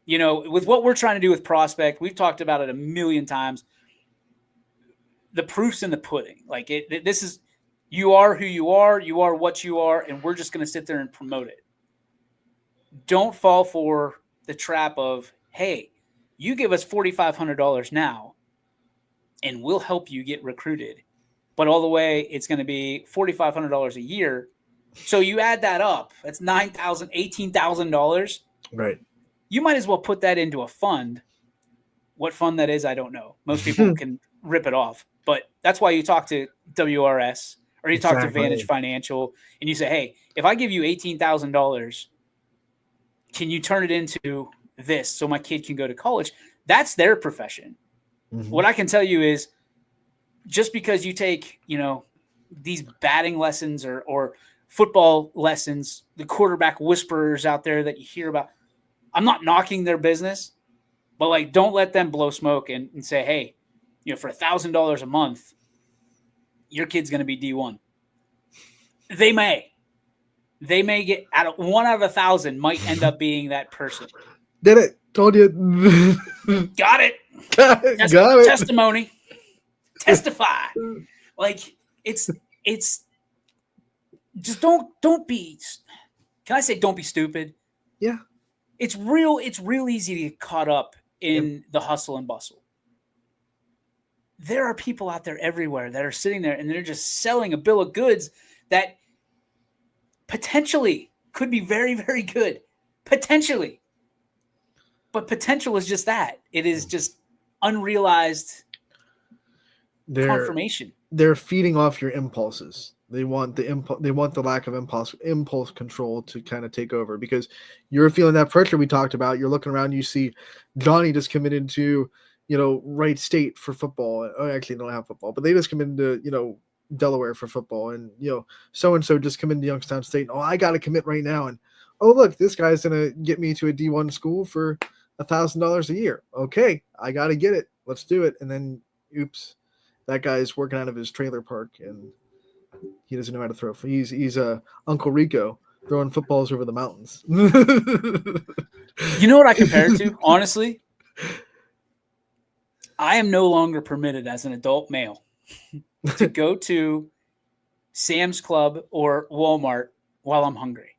With what we're trying to do with Prospect, we've talked about it a million times. The proof's in the pudding. Like this is, you are who you are what you are, and we're just going to sit there and promote it. Don't fall for the trap of, hey, you give us $4,500 now, and we'll help you get recruited. But all the way, it's going to be $4,500 a year. So you add that up, that's $9,000, $18,000. Right. You might as well put that into a fund. What fund that is, I don't know. Most people can rip it off. But that's why you talk to WRS or you talk to Exactly. Vantage Financial and you say, hey, if I give you $18,000, can you turn it into this so my kid can go to college? That's their profession. Mm-hmm. What I can tell you is just because you take, these batting lessons or football lessons, the quarterback whisperers out there that you hear about, I'm not knocking their business, but like, don't let them blow smoke and say, hey, for $1,000 a month, your kid's going to be D1. They may get one out of 1,000 might end up being that person. Did it? Told you. Got it. Got it. Testimony. Testify. Like it's just don't be. Can I say don't be stupid? Yeah. It's real easy to get caught up in the hustle and bustle. There are people out there everywhere that are sitting there and they're just selling a bill of goods that potentially could be very, very good. Potentially. But potential is just that. It is just unrealized confirmation. they're feeding off your impulses. They want they want the lack of impulse control to kind of take over, because you're feeling that pressure we talked about. You're looking around, you see Johnny just committed to, Wright State for football. Oh, actually, they don't have football, but they just committed to, Delaware for football, and so and so just come into Youngstown State. Oh, I got to commit right now, and oh look, this guy's gonna get me to a D1 school for $1,000 a year. Okay, I got to get it. Let's do it. And then, oops, that guy's working out of his trailer park and he doesn't know how to throw. He's Uncle Rico throwing footballs over the mountains. You know what I compare it to? Honestly, I am no longer permitted as an adult male to go to Sam's Club or Walmart while I'm hungry.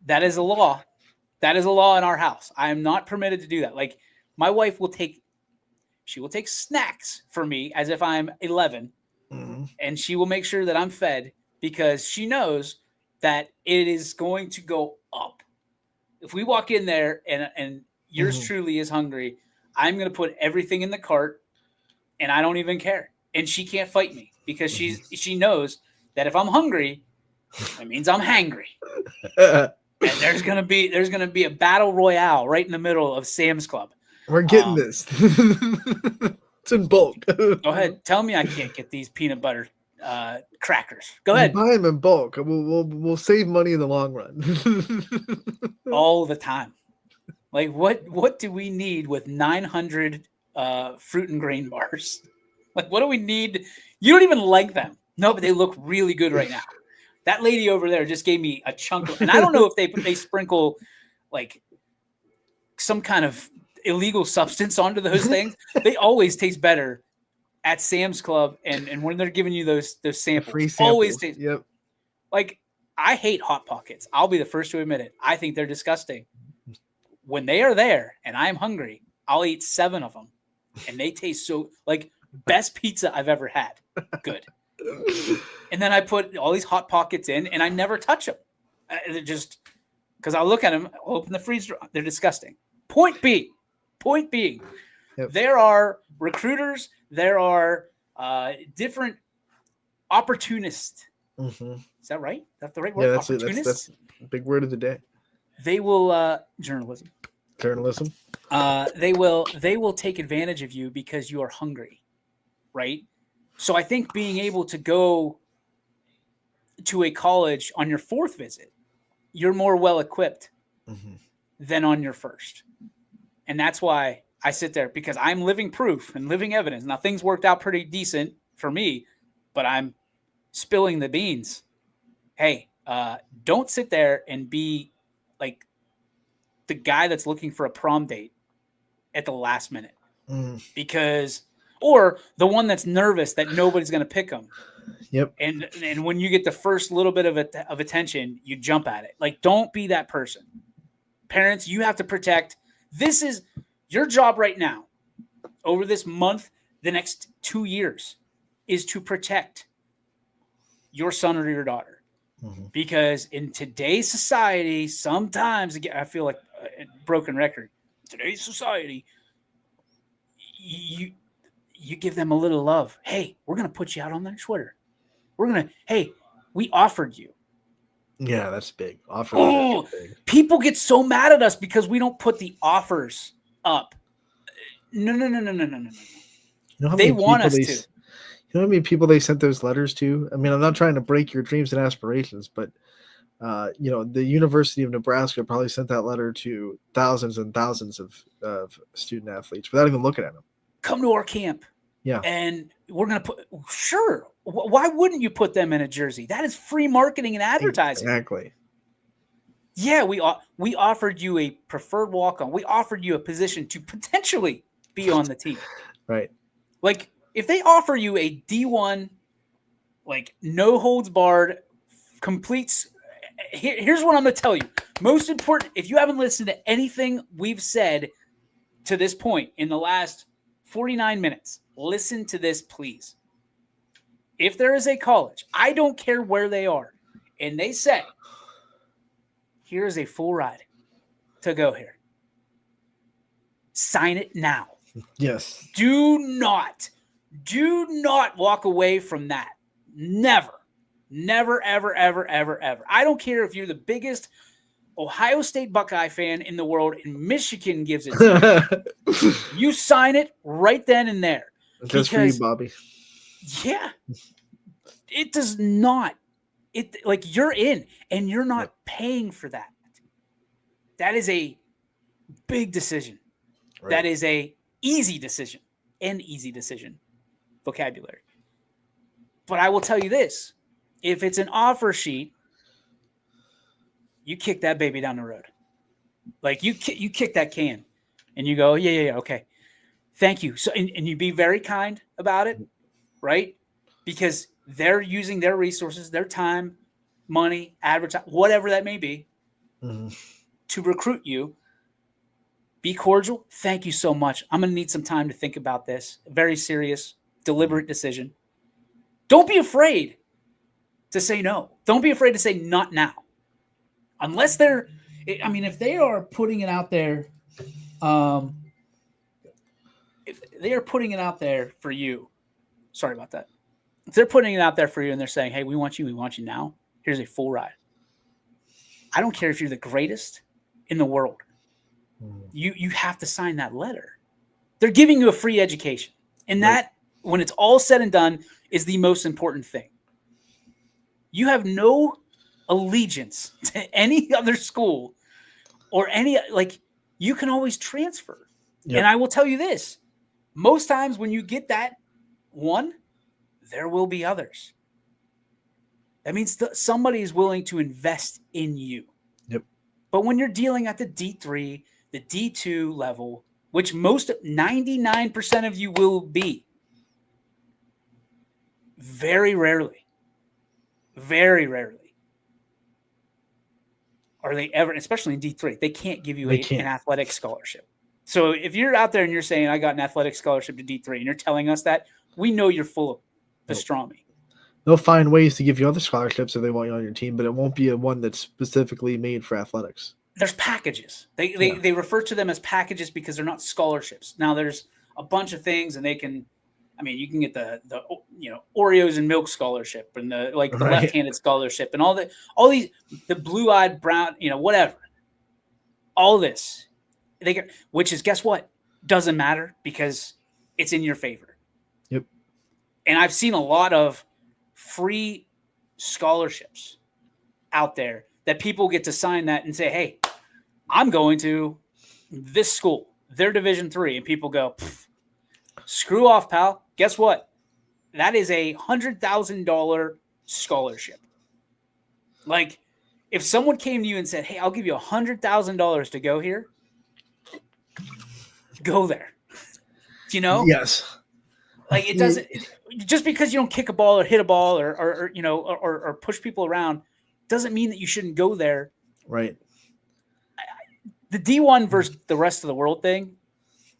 That is a law. That is a law in our house. I am not permitted to do that. Like, my wife will take snacks for me as if I'm 11, and she will make sure that I'm fed, because she knows that it is going to go up. If we walk in there and yours truly is hungry, I'm going to put everything in the cart, and I don't even care. And she can't fight me, because she knows that if I'm hungry, that means I'm hangry. And there's gonna be a battle royale right in the middle of Sam's Club. We're getting this. It's in bulk. Go ahead, tell me I can't get these peanut butter crackers. Go ahead. Buy them in bulk. We'll save money in the long run. All the time. Like, what do we need with 900 fruit and grain bars? Like, what do we need? You don't even like them. No, but they look really good right now. That lady over there just gave me a chunk of, and I don't know if they sprinkle like some kind of illegal substance onto those things. They always taste better at Sam's Club, and when they're giving you those samples, free samples. Always taste. Yep. Like, I hate Hot Pockets. I'll be the first to admit it. I think they're disgusting. When they are there and I'm hungry, I'll eat 7 of them, and they taste so like best pizza I've ever had. Good. And then I put all these Hot Pockets in, and I never touch them. They're just because I'll look at them, I'll open the freezer. They're disgusting. Point being, yep. There are recruiters. There are different opportunists. Mm-hmm. Is that right? That's the right word? Yeah, that's a big word of the day. They will journalism. They will take advantage of you because you are hungry, right? So I think being able to go to a college on your 4th visit, you're more well equipped than on your 1st. And that's why I sit there, because I'm living proof and living evidence. Now, things worked out pretty decent for me, but I'm spilling the beans. Hey, don't sit there and be like the guy that's looking for a prom date at the last minute, or the one that's nervous that nobody's going to pick them. Yep. And when you get the first little bit of attention, you jump at it. Like, don't be that person. Parents, you have to protect. This is your job right now. Over this month, the next 2 years, is to protect your son or your daughter. Because in today's society, sometimes, again, I feel like a broken record. Today's society, you give them a little love. Hey, we're going to put you out on that Twitter. Hey, we offered you. Yeah, that's big. Big. People get so mad at us because we don't put the offers up. No. They want us to. You know how many people they sent those letters to? I mean, I'm not trying to break your dreams and aspirations, but the University of Nebraska probably sent that letter to thousands and thousands of student athletes without even looking at them. Come to our camp. Yeah. And we're going to put, sure. Why wouldn't you put them in a jersey? That is free marketing and advertising. Exactly. Yeah, we offered you a preferred walk-on. We offered you a position to potentially be on the team. Right. Like, if they offer you a D1, like, no holds barred, completes. Here's what I'm going to tell you. Most important, if you haven't listened to anything we've said to this point in the last 49 minutes, listen to this, please. If there is a college, I don't care where they are, and they say, here's a full ride to go here, sign it now. Yes. Do not Do not walk away from that. Never. Never, ever, ever, ever, ever. I don't care if you're the biggest Ohio State Buckeye fan in the world and Michigan gives it to you. You sign it right then and there. Just for you, Bobby. Yeah. It does not. Like, you're in and you're not paying for that. That is a big decision. Right. That is a easy decision. An easy decision vocabulary. But I will tell you this. If it's an offer sheet, you kick that baby down the road. Like, you kick that can and you go, yeah, okay. Thank you. So, and you be very kind about it, right? Because they're using their resources, their time, money, advertise, whatever that may be, to recruit you. Be cordial. Thank you so much. I'm going to need some time to think about this. Very serious, deliberate decision. Don't be afraid to say no. Don't be afraid to say not now. Unless they're, I mean, if they are putting it out there, if they are putting it out there for you, sorry about that. If they're putting it out there for you and they're saying, hey, we want you now. Here's a full ride. I don't care if you're the greatest in the world. You have to sign that letter. They're giving you a free education. And that, when it's all said and done, is the most important thing. You have no allegiance to any other school or any, like, you can always transfer. Yep. And I will tell you this, most times when you get that one, there will be others. That means somebody is willing to invest in you. Yep. But when you're dealing at the D3, the D2 level, which 99% of you will be, very rarely are they ever, especially in D3, they can't give you an athletic scholarship. So if you're out there and you're saying, I got an athletic scholarship to D3, and you're telling us that, we know you're full of pastrami. They'll find ways to give you other scholarships if they want you on your team, but it won't be one that's specifically made for athletics. There's packages. They refer to them as packages because they're not scholarships. Now there's a bunch of things, and they can, I mean, you can get the Oreos and milk scholarship, and the left-handed scholarship, and all these, the blue-eyed brown, whatever. All this, which is, guess what? Doesn't matter because it's in your favor. Yep. And I've seen a lot of free scholarships out there that people get to sign that and say, hey, I'm going to this school, they're Division III, and people go, screw off, pal. Guess what? That is $100,000 scholarship. Like, if someone came to you and said, hey, I'll give you $100,000 to go here, go there. Yes. Like, it doesn't, just because you don't kick a ball or hit a ball or push people around doesn't mean that you shouldn't go there. Right. The D1 versus the rest of the world thing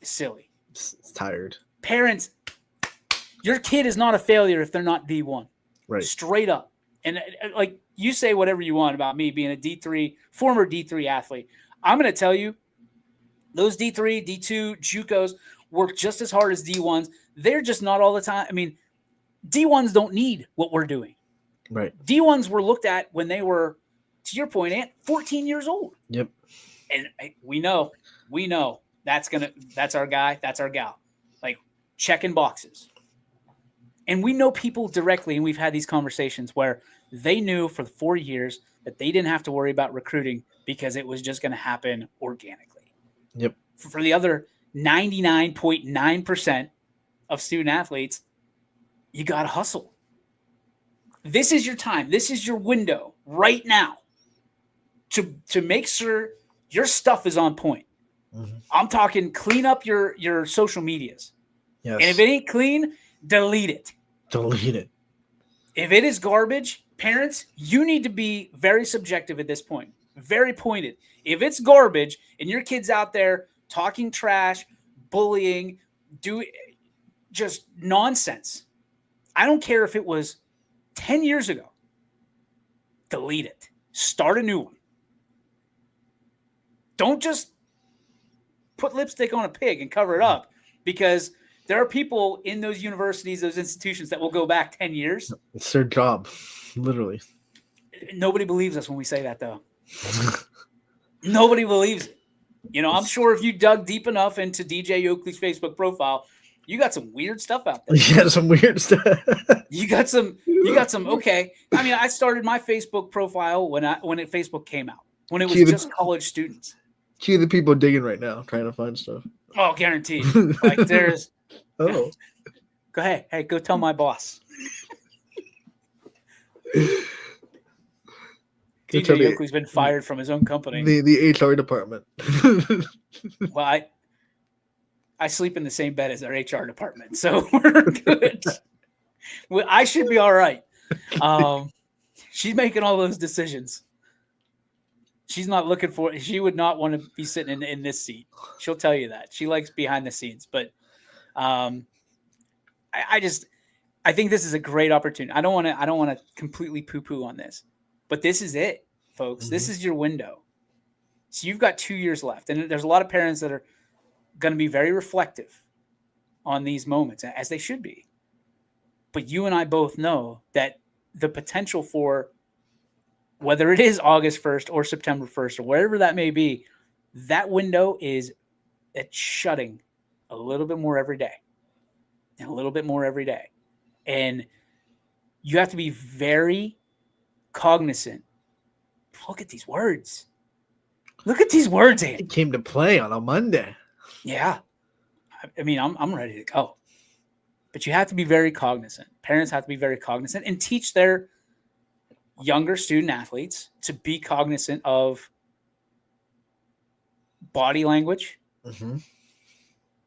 is silly. It's tired. Parents, your kid is not a failure if they're not D1. Right. Straight up. And like, you say whatever you want about me being a former D3 athlete. I'm going to tell you, those D3, D2, JUCOs work just as hard as D1s. They're just not all the time. I mean, D1s don't need what we're doing. Right. D1s were looked at when they were, to your point, Ant, 14 years old. Yep. And we know that's our guy, that's our gal. Like, checking boxes. And we know people directly, and we've had these conversations where they knew for 4 years that they didn't have to worry about recruiting because it was just going to happen organically. Yep. For the other 99.9% of student athletes, you got to hustle. This is your time. This is your window right now to make sure your stuff is on point. Mm-hmm. I'm talking clean up your social medias. Yes. And if it ain't clean, delete it. Delete it. If it is garbage, parents, you need to be very subjective at this point. Very pointed. If it's garbage and your kid's out there talking trash, bullying, just nonsense, I don't care if it was 10 years ago. Delete it. Start a new one. Don't just put lipstick on a pig and cover it up because There are people in those universities, those institutions that will go back 10 years. It's their job, literally. Nobody believes us when we say that, though. Nobody believes it. I'm sure if you dug deep enough into DJ Oakley's Facebook profile, you got some weird stuff out there. Yeah, some weird stuff. You got some. Okay. I mean, I started my Facebook profile when Facebook came out, when it was just college students. Cue the people digging right now, trying to find stuff. Oh, guaranteed. Like there's. Oh. Go ahead. Hey, go tell my boss. DJ Oakley's been fired from his own company. The HR department. Well, I sleep in the same bed as their HR department, so we're good. Well, I should be all right. She's making all those decisions. She's not looking for. She would not want to be sitting in this seat. She'll tell you that. She likes behind the scenes, but I think this is a great opportunity. I don't want to completely poo-poo on this, but this is it, folks. Mm-hmm. This is your window. So you've got 2 years left, and there's a lot of parents that are going to be very reflective on these moments, as they should be. But you and I both know that the potential for, whether it is August 1st or September 1st or wherever that may be, that window it's shutting a little bit more every day and a little bit more every day. And you have to be very cognizant. Look at these words. Look at these words, Andy. It came to play on a Monday. Yeah. I mean, I'm ready to go. But you have to be very cognizant. Parents have to be very cognizant and teach their younger student athletes to be cognizant of body language, mm-hmm.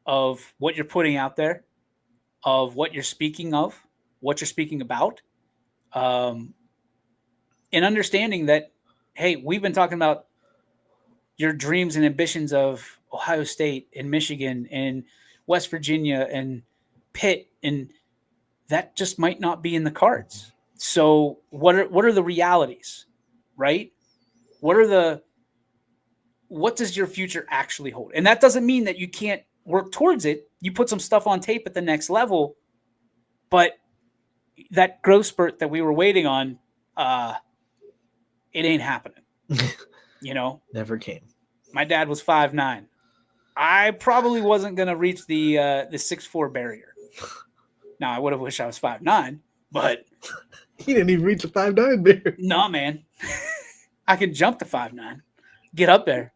of what you're putting out there, of what you're speaking of, what you're speaking about, and understanding that, hey, we've been talking about your dreams and ambitions of Ohio State and Michigan and West Virginia and Pitt, and that just might not be in the cards. So what are the realities, right? What does your future actually hold? And that doesn't mean that you can't work towards it. You put some stuff on tape at the next level, but that growth spurt that we were waiting on, it ain't happening. Never came. My dad was 5'9". I probably wasn't going to reach the 6'4" barrier. Now, I would have wished I was 5'9", but he didn't even reach the 5'9" barrier. No, man. I can jump to 5'9". Get up there.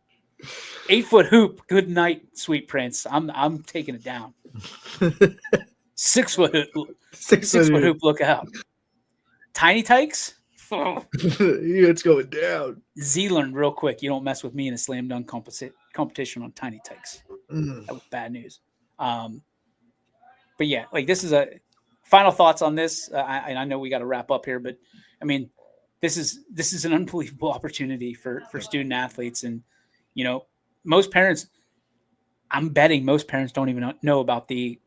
8-foot hoop. Good night, sweet prince. I'm taking it down. 6 foot hoop. 6 foot hoop. Look out. Tiny Tykes. Oh. It's going down. Z learned real quick. You don't mess with me in a slam dunk competition on Tiny Tykes. That was bad news. But yeah, like this is a final thoughts on this. I know we got to wrap up here, but I mean, this is an unbelievable opportunity for student athletes, and most parents. I'm betting most parents don't even know about the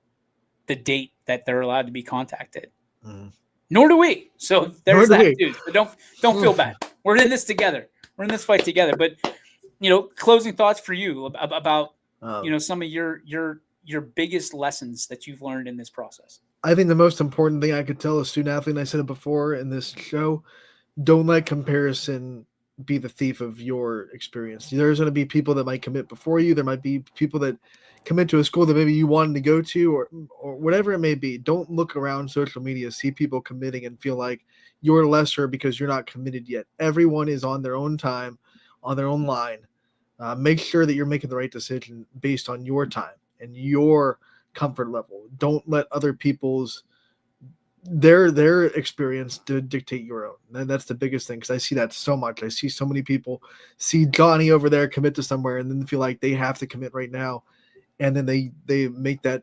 date that they're allowed to be contacted. Nor do we. So there's that, dude. But don't feel bad. We're in this together. We're in this fight together. But closing thoughts for you about some of your biggest lessons that you've learned in this process. I think the most important thing I could tell a student athlete, and I said it before in this show, don't let comparison be the thief of your experience. There's going to be people that might commit before you. There might be people that commit to a school that maybe you wanted to go to or whatever it may be. Don't look around social media, see people committing and feel like you're lesser because you're not committed yet. Everyone is on their own time, on their own line. Make sure that you're making the right decision based on your time and your comfort level. Don't let other people's their experience to dictate your own. And that's the biggest thing, because I see that so much. I see so many people see Johnny over there commit to somewhere and then feel like they have to commit right now, and then they make that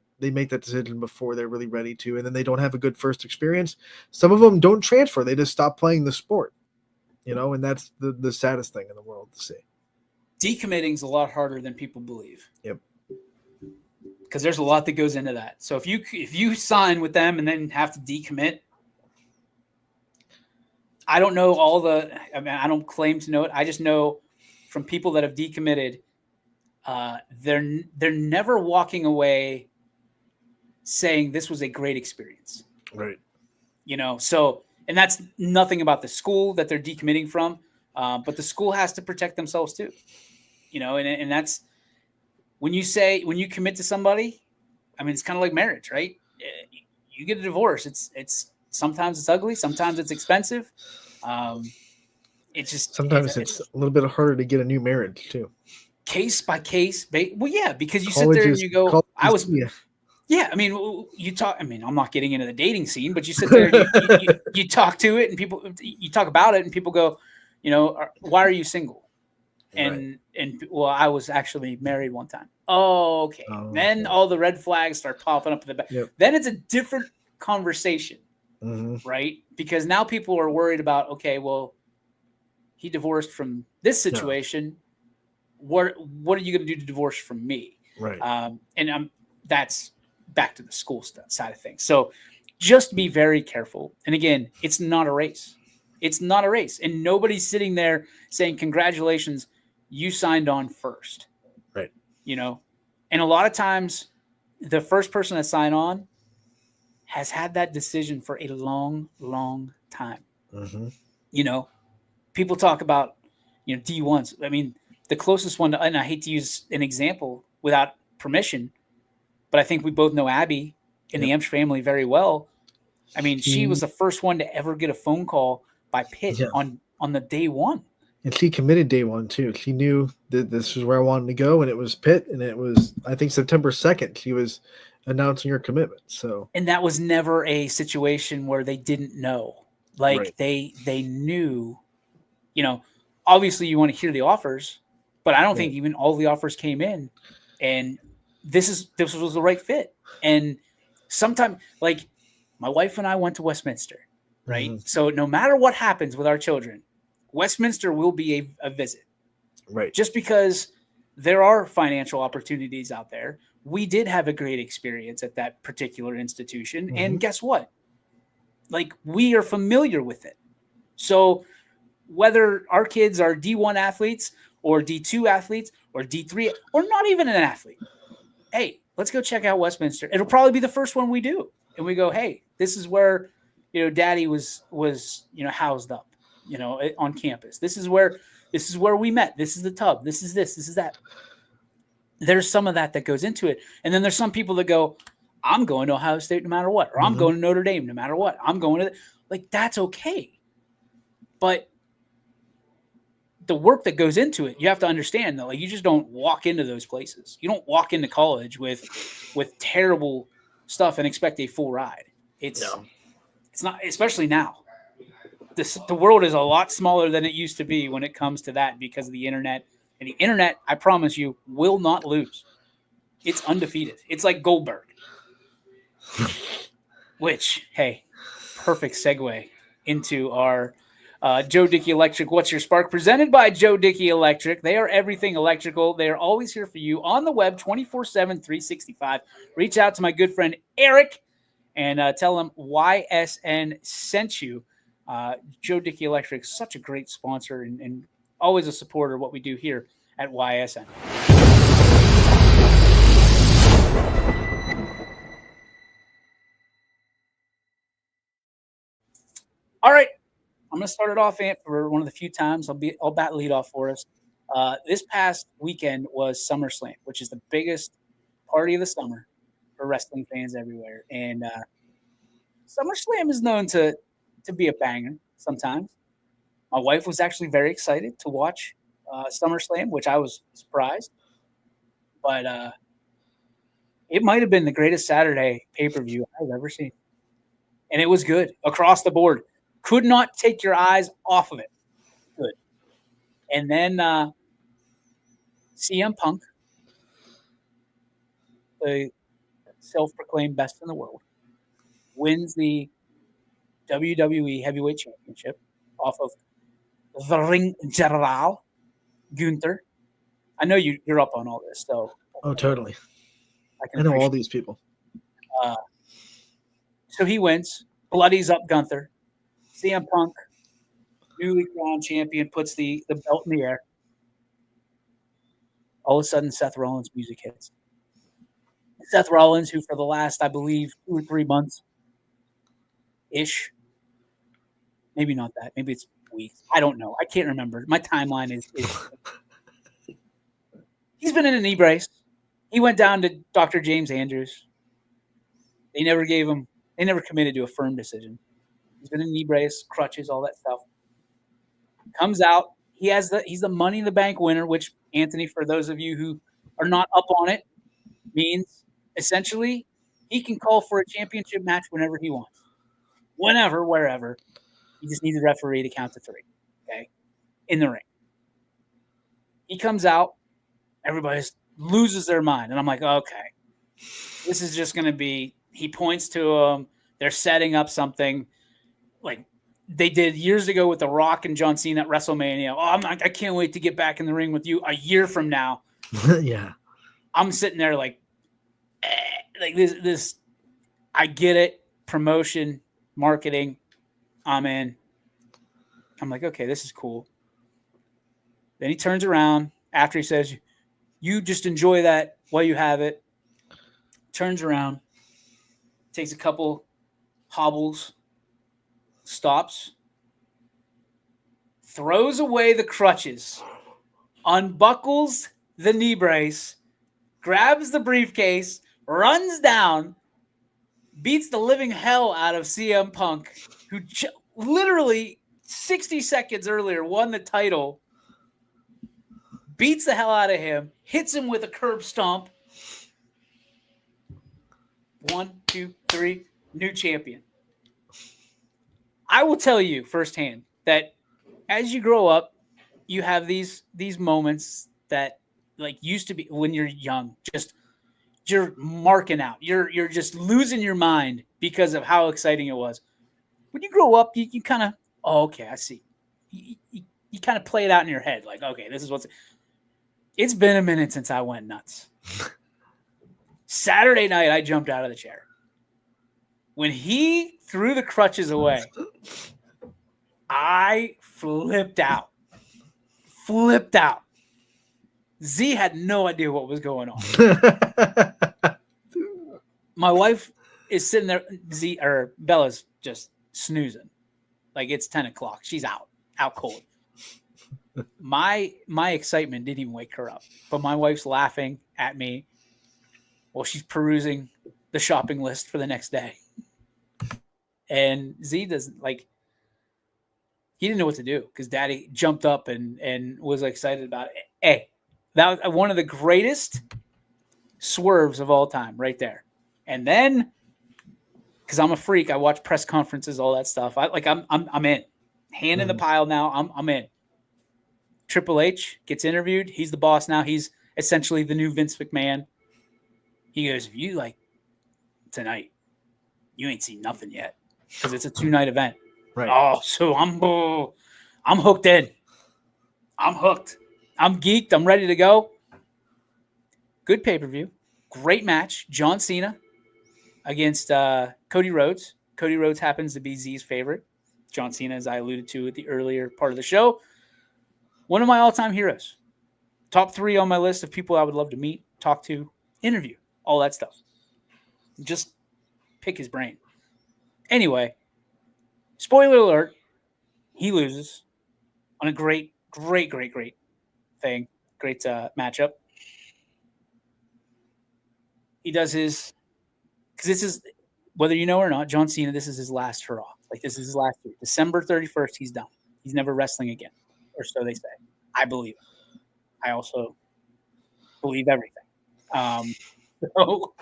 decision before they're really ready to, and then they don't have a good first experience. Some of them don't transfer; they just stop playing the sport, and that's the saddest thing in the world to see. Decommitting is a lot harder than people believe. Yep. Because there's a lot that goes into that. So if you sign with them and then have to decommit, I don't know I don't claim to know it. I just know from people that have decommitted, they're never walking away saying this was a great experience. Right. So, and that's nothing about the school that they're decommitting from, but the school has to protect themselves too. And that's when you commit to somebody. I mean, it's kind of like marriage, right? You get a divorce. It's sometimes it's ugly, sometimes it's expensive. Sometimes it's a little bit harder to get a new marriage too. Case by case. Well, yeah, because you sit there and you go, yeah. I mean, you talk. I mean, I'm not getting into the dating scene, but you sit there and you talk to it, and you talk about it, and people go, why are you single? And well, I was actually married one time. Oh, okay. Then all the red flags start popping up in the back. Yep. Then it's a different conversation, Mm-hmm. right? Because now people are worried about, okay, well, he divorced from this situation. What are you going to do to divorce from me? Right. And that's back to the school side of things. So just be very careful. And again, it's not a race. It's not a race. And nobody's sitting there saying, congratulations, you signed on first. Right. And a lot of times the first person to sign on has had that decision for a long, long time. Mm-hmm. People talk about, D1s. I mean, the closest one, and I hate to use an example without permission, but I think we both know Abby in the Emsch family very well. I mean, she was the first one to ever get a phone call by Pitt on the day one. And she committed day one too. She knew that this was where I wanted to go, and it was Pitt, and it was, I think, September 2nd. She was announcing her commitment. So, and that was never a situation where they didn't know. Like they knew. Obviously you want to hear the offers, but I don't think even all the offers came in, and this was the right fit. And sometimes, like, my wife and I went to Westminster, right? Mm-hmm. So no matter what happens with our children, Westminster will be a visit, right? Just because there are financial opportunities out there. We did have a great experience at that particular institution. Mm-hmm. And guess what? Like, we are familiar with it. So whether our kids are D1 athletes or D2 athletes or D3 or not even an athlete, hey, let's go check out Westminster. It'll probably be the first one we do. And we go, hey, this is where, Daddy was housed up, on campus. This is where we met. This is the tub. This is that. There's some of that goes into it. And then there's some people that go, I'm going to Ohio State no matter what, or I'm going to Notre Dame no matter what. I'm going to, that's okay. But the work that goes into it, you have to understand that, you just don't walk into those places. You don't walk into college with terrible stuff and expect a full ride. It's not, especially now. The world is a lot smaller than it used to be when it comes to that because of the internet. And the internet, I promise you, will not lose. It's undefeated. It's like Goldberg. Which, hey, perfect segue into our Joe Dickey Electric, What's Your Spark? Presented by Joe Dickey Electric. They are everything electrical. They are always here for you on the web, 24/7, 365. Reach out to my good friend Eric and tell him YSN sent you. Joe Dickey Electric, such a great sponsor and always a supporter of what we do here at YSN. All right. I'm going to start it off, Ant, for one of the few times I'll bat lead off for us. This past weekend was SummerSlam, which is the biggest party of the summer for wrestling fans everywhere. And SummerSlam is known to be a banger sometimes. My wife was actually very excited to watch SummerSlam, which I was surprised. But it might have been the greatest Saturday pay-per-view I've ever seen. And it was good across the board. Could not take your eyes off of it. Good. And then CM Punk, the self-proclaimed best in the world, wins the WWE Heavyweight Championship off of the Ring General, Gunther. I know you're up on all this, so. Oh, totally. I know all these people. So he wins, bloodies up Gunther. CM Punk, newly crowned champion, puts the belt in the air. All of a sudden, Seth Rollins' music hits. Seth Rollins, who for the last, I believe, 2 or 3 months ish, maybe not that, maybe it's weeks. I don't know. I can't remember. My timeline is he's been in a knee brace. He went down to Dr. James Andrews. They never committed to a firm decision. He's been in a knee brace, crutches, all that stuff. Comes out. He's the Money in the Bank winner, which, Anthony, for those of you who are not up on it, means essentially he can call for a championship match whenever he wants. Whenever, wherever. He just needs a referee to count to 3, okay, in the ring. He comes out. Everybody loses their mind. And I'm like, okay, this is just going to be – he points to him. They're setting up something like they did years ago with The Rock and John Cena at WrestleMania. I can't wait to get back in the ring with you a year from now. Yeah. I'm sitting there like this. I get it. Promotion, marketing. I'm in. I'm like, okay, this is cool. Then he turns around after he says, you just enjoy that while you have it. Turns around, takes a couple hobbles, stops, throws away the crutches, unbuckles the knee brace, grabs the briefcase, runs down, beats the living hell out of CM Punk, who literally 60 seconds earlier won the title, beats the hell out of him, hits him with a curb stomp. 1, 2, 3, new champion. I will tell you firsthand that as you grow up, you have these moments that like used to be when you're young, just you're marking out. You're just losing your mind because of how exciting it was. When you grow up, you kind of, okay, I see. You kind of play it out in your head like, okay, this is what's – it's been a minute since I went nuts. Saturday night, I jumped out of the chair. When he threw the crutches away, I flipped out. Z had no idea what was going on. My wife is sitting there. Bella's just snoozing. Like it's 10 o'clock. She's out cold. My excitement didn't even wake her up. But my wife's laughing at me while she's perusing the shopping list for the next day. And Z doesn't like. He didn't know what to do because Daddy jumped up and was excited about it. Hey, that was one of the greatest swerves of all time, right there. And then, because I'm a freak, I watch press conferences, all that stuff. I'm in, hand in the pile now. I'm in. Triple H gets interviewed. He's the boss now. He's essentially the new Vince McMahon. He goes, if you like tonight, you ain't seen nothing yet because it's a 2-night event. Right. Oh, so I'm hooked in. I'm hooked. I'm geeked. I'm ready to go. Good pay-per-view. Great match. John Cena against Cody Rhodes. Cody Rhodes happens to be Z's favorite. John Cena, as I alluded to at the earlier part of the show. One of my all-time heroes. Top 3 on my list of people I would love to meet, talk to, interview, all that stuff. Just pick his brain. Anyway, spoiler alert, he loses on a great thing. Great matchup. He does his, because this is, whether you know or not, John Cena, this is his last hurrah. Like this is his last year. December 31st, he's done. He's never wrestling again, or so they say. I believe it. I also believe everything. So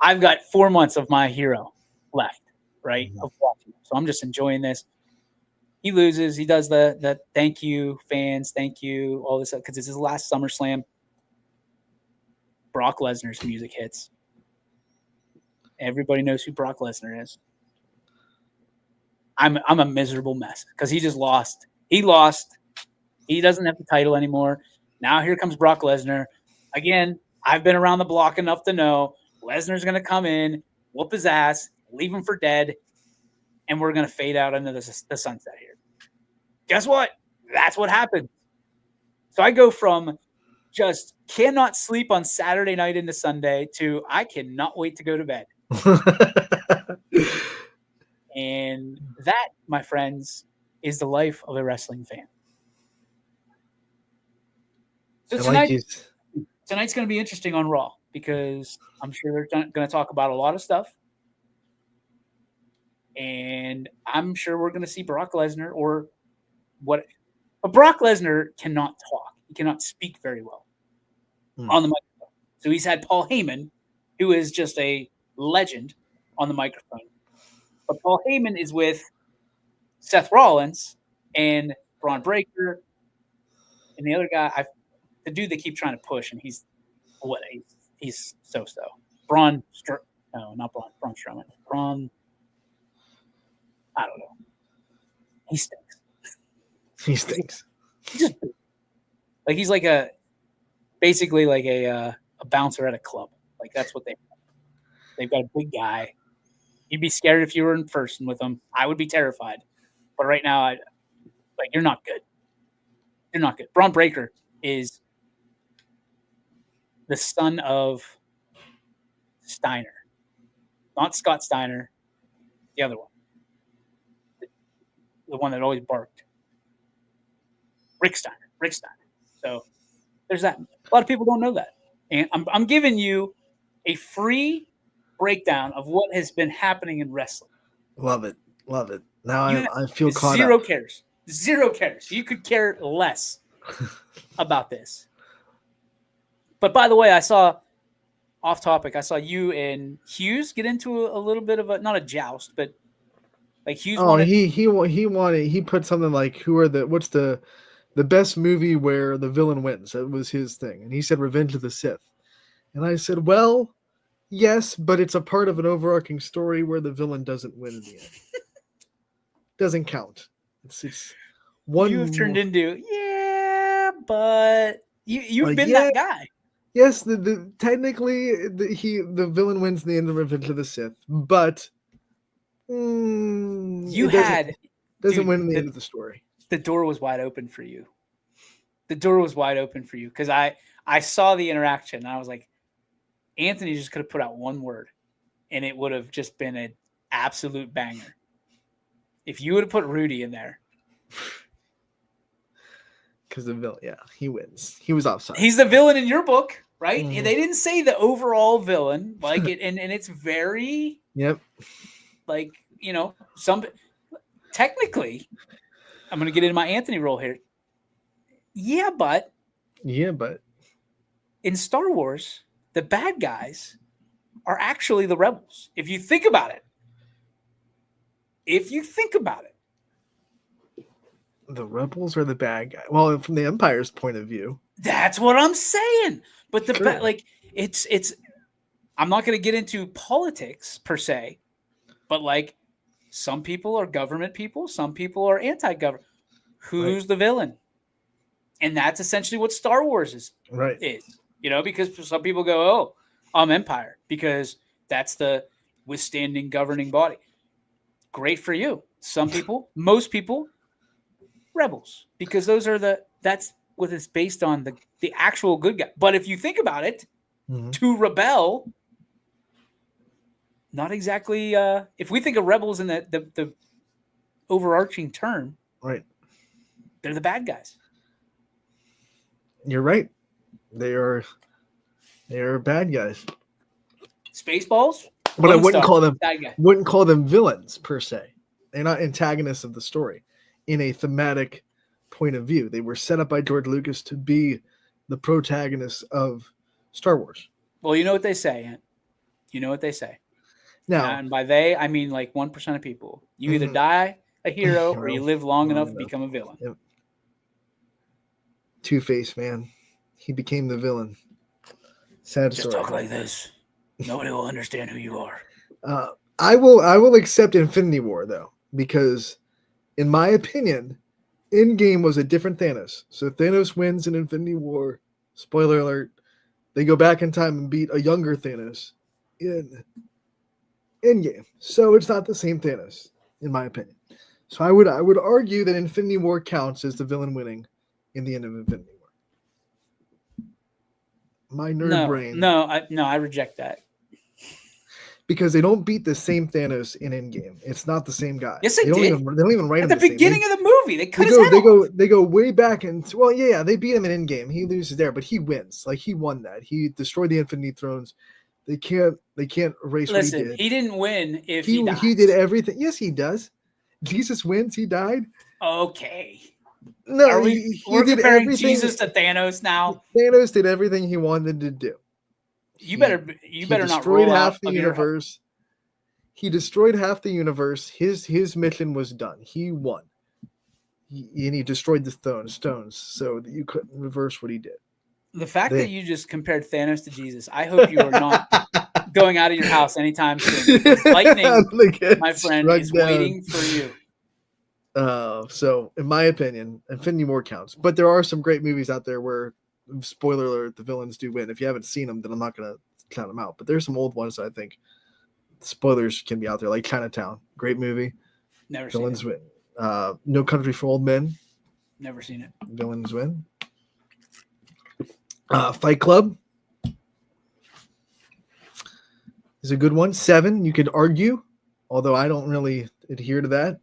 I've got 4 months of my hero left, right? Of watching. So I'm just enjoying this. He loses. He does the thank you, fans, thank you, all this stuff, because it's his last SummerSlam. Brock Lesnar's music hits. Everybody knows who Brock Lesnar is. I'm a miserable mess because he just lost. He lost. He doesn't have the title anymore. Now here comes Brock Lesnar. Again, I've been around the block enough to know Lesnar's going to come in, whoop his ass, leave him for dead, and we're going to fade out into the sunset here. Guess what? That's what happened. So I go from just cannot sleep on Saturday night into Sunday to I cannot wait to go to bed. And that, my friends, is the life of a wrestling fan. So tonight's going to be interesting on Raw because I'm sure they're going to talk about a lot of stuff. And I'm sure we're going to see Brock Lesnar or what. But Brock Lesnar cannot talk. He cannot speak very well on the microphone. So he's had Paul Heyman, who is just a legend on the microphone. But Paul Heyman is with Seth Rollins and Braun Breaker and the other guy, the dude they keep trying to push, and he's so-so. Braun Strowman. I don't know. He stinks. He stinks. He's basically like a bouncer at a club. Like that's what they've got a big guy. You'd be scared if you were in person with him. I would be terrified. But right now, you're not good. You're not good. Braun Breaker is the son of Steiner. Not Scott Steiner. The other one. The one that always barked. Rick Steiner. So there's that. A lot of people don't know that. And I'm giving you a free breakdown of what has been happening in wrestling. Love it. Now I feel caught up. Zero cares. You could care less about this. But by the way, I saw off topic. I saw you and Hughes get into a little bit of not a joust, but like Hughes. He put something like what's the best movie where the villain wins? That was his thing, and he said Revenge of the Sith, and I said, well, yes, but it's a part of an overarching story where the villain doesn't win in the end. Doesn't count. It's one. You've turned into but you've been that guy. Yes, technically the villain wins in the end of Revenge of the Sith, but doesn't win in the end of the story. The door was wide open for you. Because I saw the interaction and I was like, Anthony just could have put out one word and it would have just been an absolute banger. If you would have put Rudy in there. Because the villain, he wins. He was offside. He's the villain in your book, right? Mm-hmm. They didn't say the overall villain, and it's very some technically, I'm going to get into my Anthony role here. Yeah, but in Star Wars, the bad guys are actually the rebels. If you think about it. The rebels are the bad guy. Well, from the Empire's point of view. That's what I'm saying. But it's I'm not going to get into politics per se, but some people are government people, some people are anti-government. Who's the villain? And that's essentially what Star Wars is. Because some people go, "Oh, I'm Empire," because that's the withstanding governing body. Great for you. Some people, most people, rebels, because that's what it's based on, the actual good guy. But if you think about it, to rebel, not exactly. If we think of rebels in the overarching term, right, they're the bad guys. You're right. They are bad guys. Spaceballs. But I wouldn't call them villains per se. They're not antagonists of the story in a thematic point of view. They were set up by George Lucas to be the protagonists of Star Wars. Well, you know what they say, Ant. You know what they say. Now, and by they, I mean 1% of people. You either die a hero or you live long enough to become a villain. Yep. Two-Face, man. He became the villain. Sad Just story. Talk like this. Nobody will understand who you are. I will accept Infinity War, though, because in my opinion, Endgame was a different Thanos. So Thanos wins in Infinity War. Spoiler alert. They go back in time and beat a younger Thanos in Endgame. So it's not the same Thanos, in my opinion. So I would argue that Infinity War counts as the villain winning in the end of Infinity War. my nerd brain. No, I reject that. Because they don't beat the same Thanos in Endgame. It's not the same guy. Yes, they don't did. Even, they don't even write At him the beginning of the movie. They cut his head off. They go way back and they beat him in Endgame. He loses there, but he wins. Like he won that. He destroyed the Infinity Thrones. They can't erase what he did. He didn't win if he dies. He did everything. Yes, he does. Jesus wins. He died. Okay. No, we're he comparing did everything. Jesus to Thanos now. Thanos did everything he wanted to do. You better not roll half out the of universe. He destroyed half the universe. His mission was done. He won. And he destroyed the stones so that you couldn't reverse what he did. The fact that you just compared Thanos to Jesus, I hope you are not going out of your house anytime soon. Lightning, my friend, is waiting for you. So, in my opinion, Infinity War counts. But there are some great movies out there where, spoiler alert, the villains do win. If you haven't seen them, then I'm not going to count them out. But there's some old ones that I think spoilers can be out there, like Chinatown. Great movie. Never villains seen it. Win. No Country for Old Men. Never seen it. Villains win. Fight Club is a good one. 7, you could argue, although I don't really adhere to that.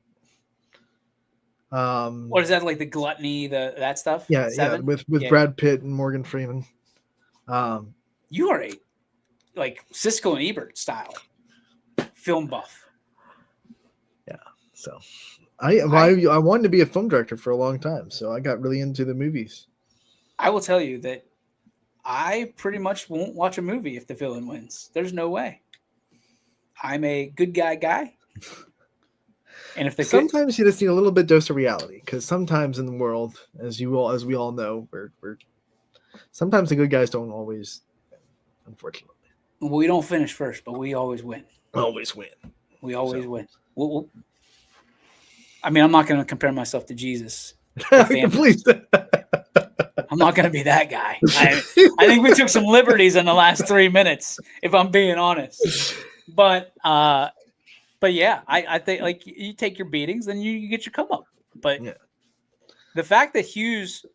What is that, like the gluttony, that stuff? Yeah, 7? with Brad Pitt and Morgan Freeman. You are a like Siskel and Ebert style film buff. Yeah, so I wanted to be a film director for a long time, so I got really into the movies. I will tell you that I pretty much won't watch a movie if the villain wins. There's no way. I'm a good guy. And if sometimes you just need a little bit dose of reality, because sometimes in the world, as we all know, we're sometimes the good guys don't always, unfortunately. We don't finish first, but we always win. Always win. We always win. I mean, I'm not going to compare myself to Jesus. Please. I'm not going to be that guy. I think we took some liberties in the last 3 minutes, if I'm being honest. But yeah, I think like you take your beatings and you get your come up. But the fact that Hughes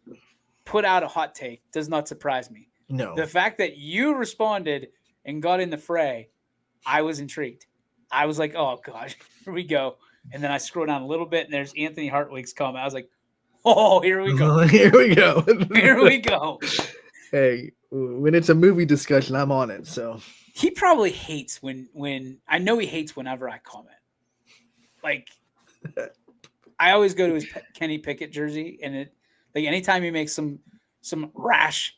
put out a hot take does not surprise me. No. The fact that you responded and got in the fray, I was intrigued. I was like, oh gosh, here we go. And then I scroll down a little bit and there's Anthony Hartwig's comment. I was like, oh, here we go. Here we go. Here we go. Hey, when it's a movie discussion, I'm on it. So he probably hates when I know he hates whenever I comment. Like, I always go to his Kenny Pickett jersey, and it like anytime he makes some rash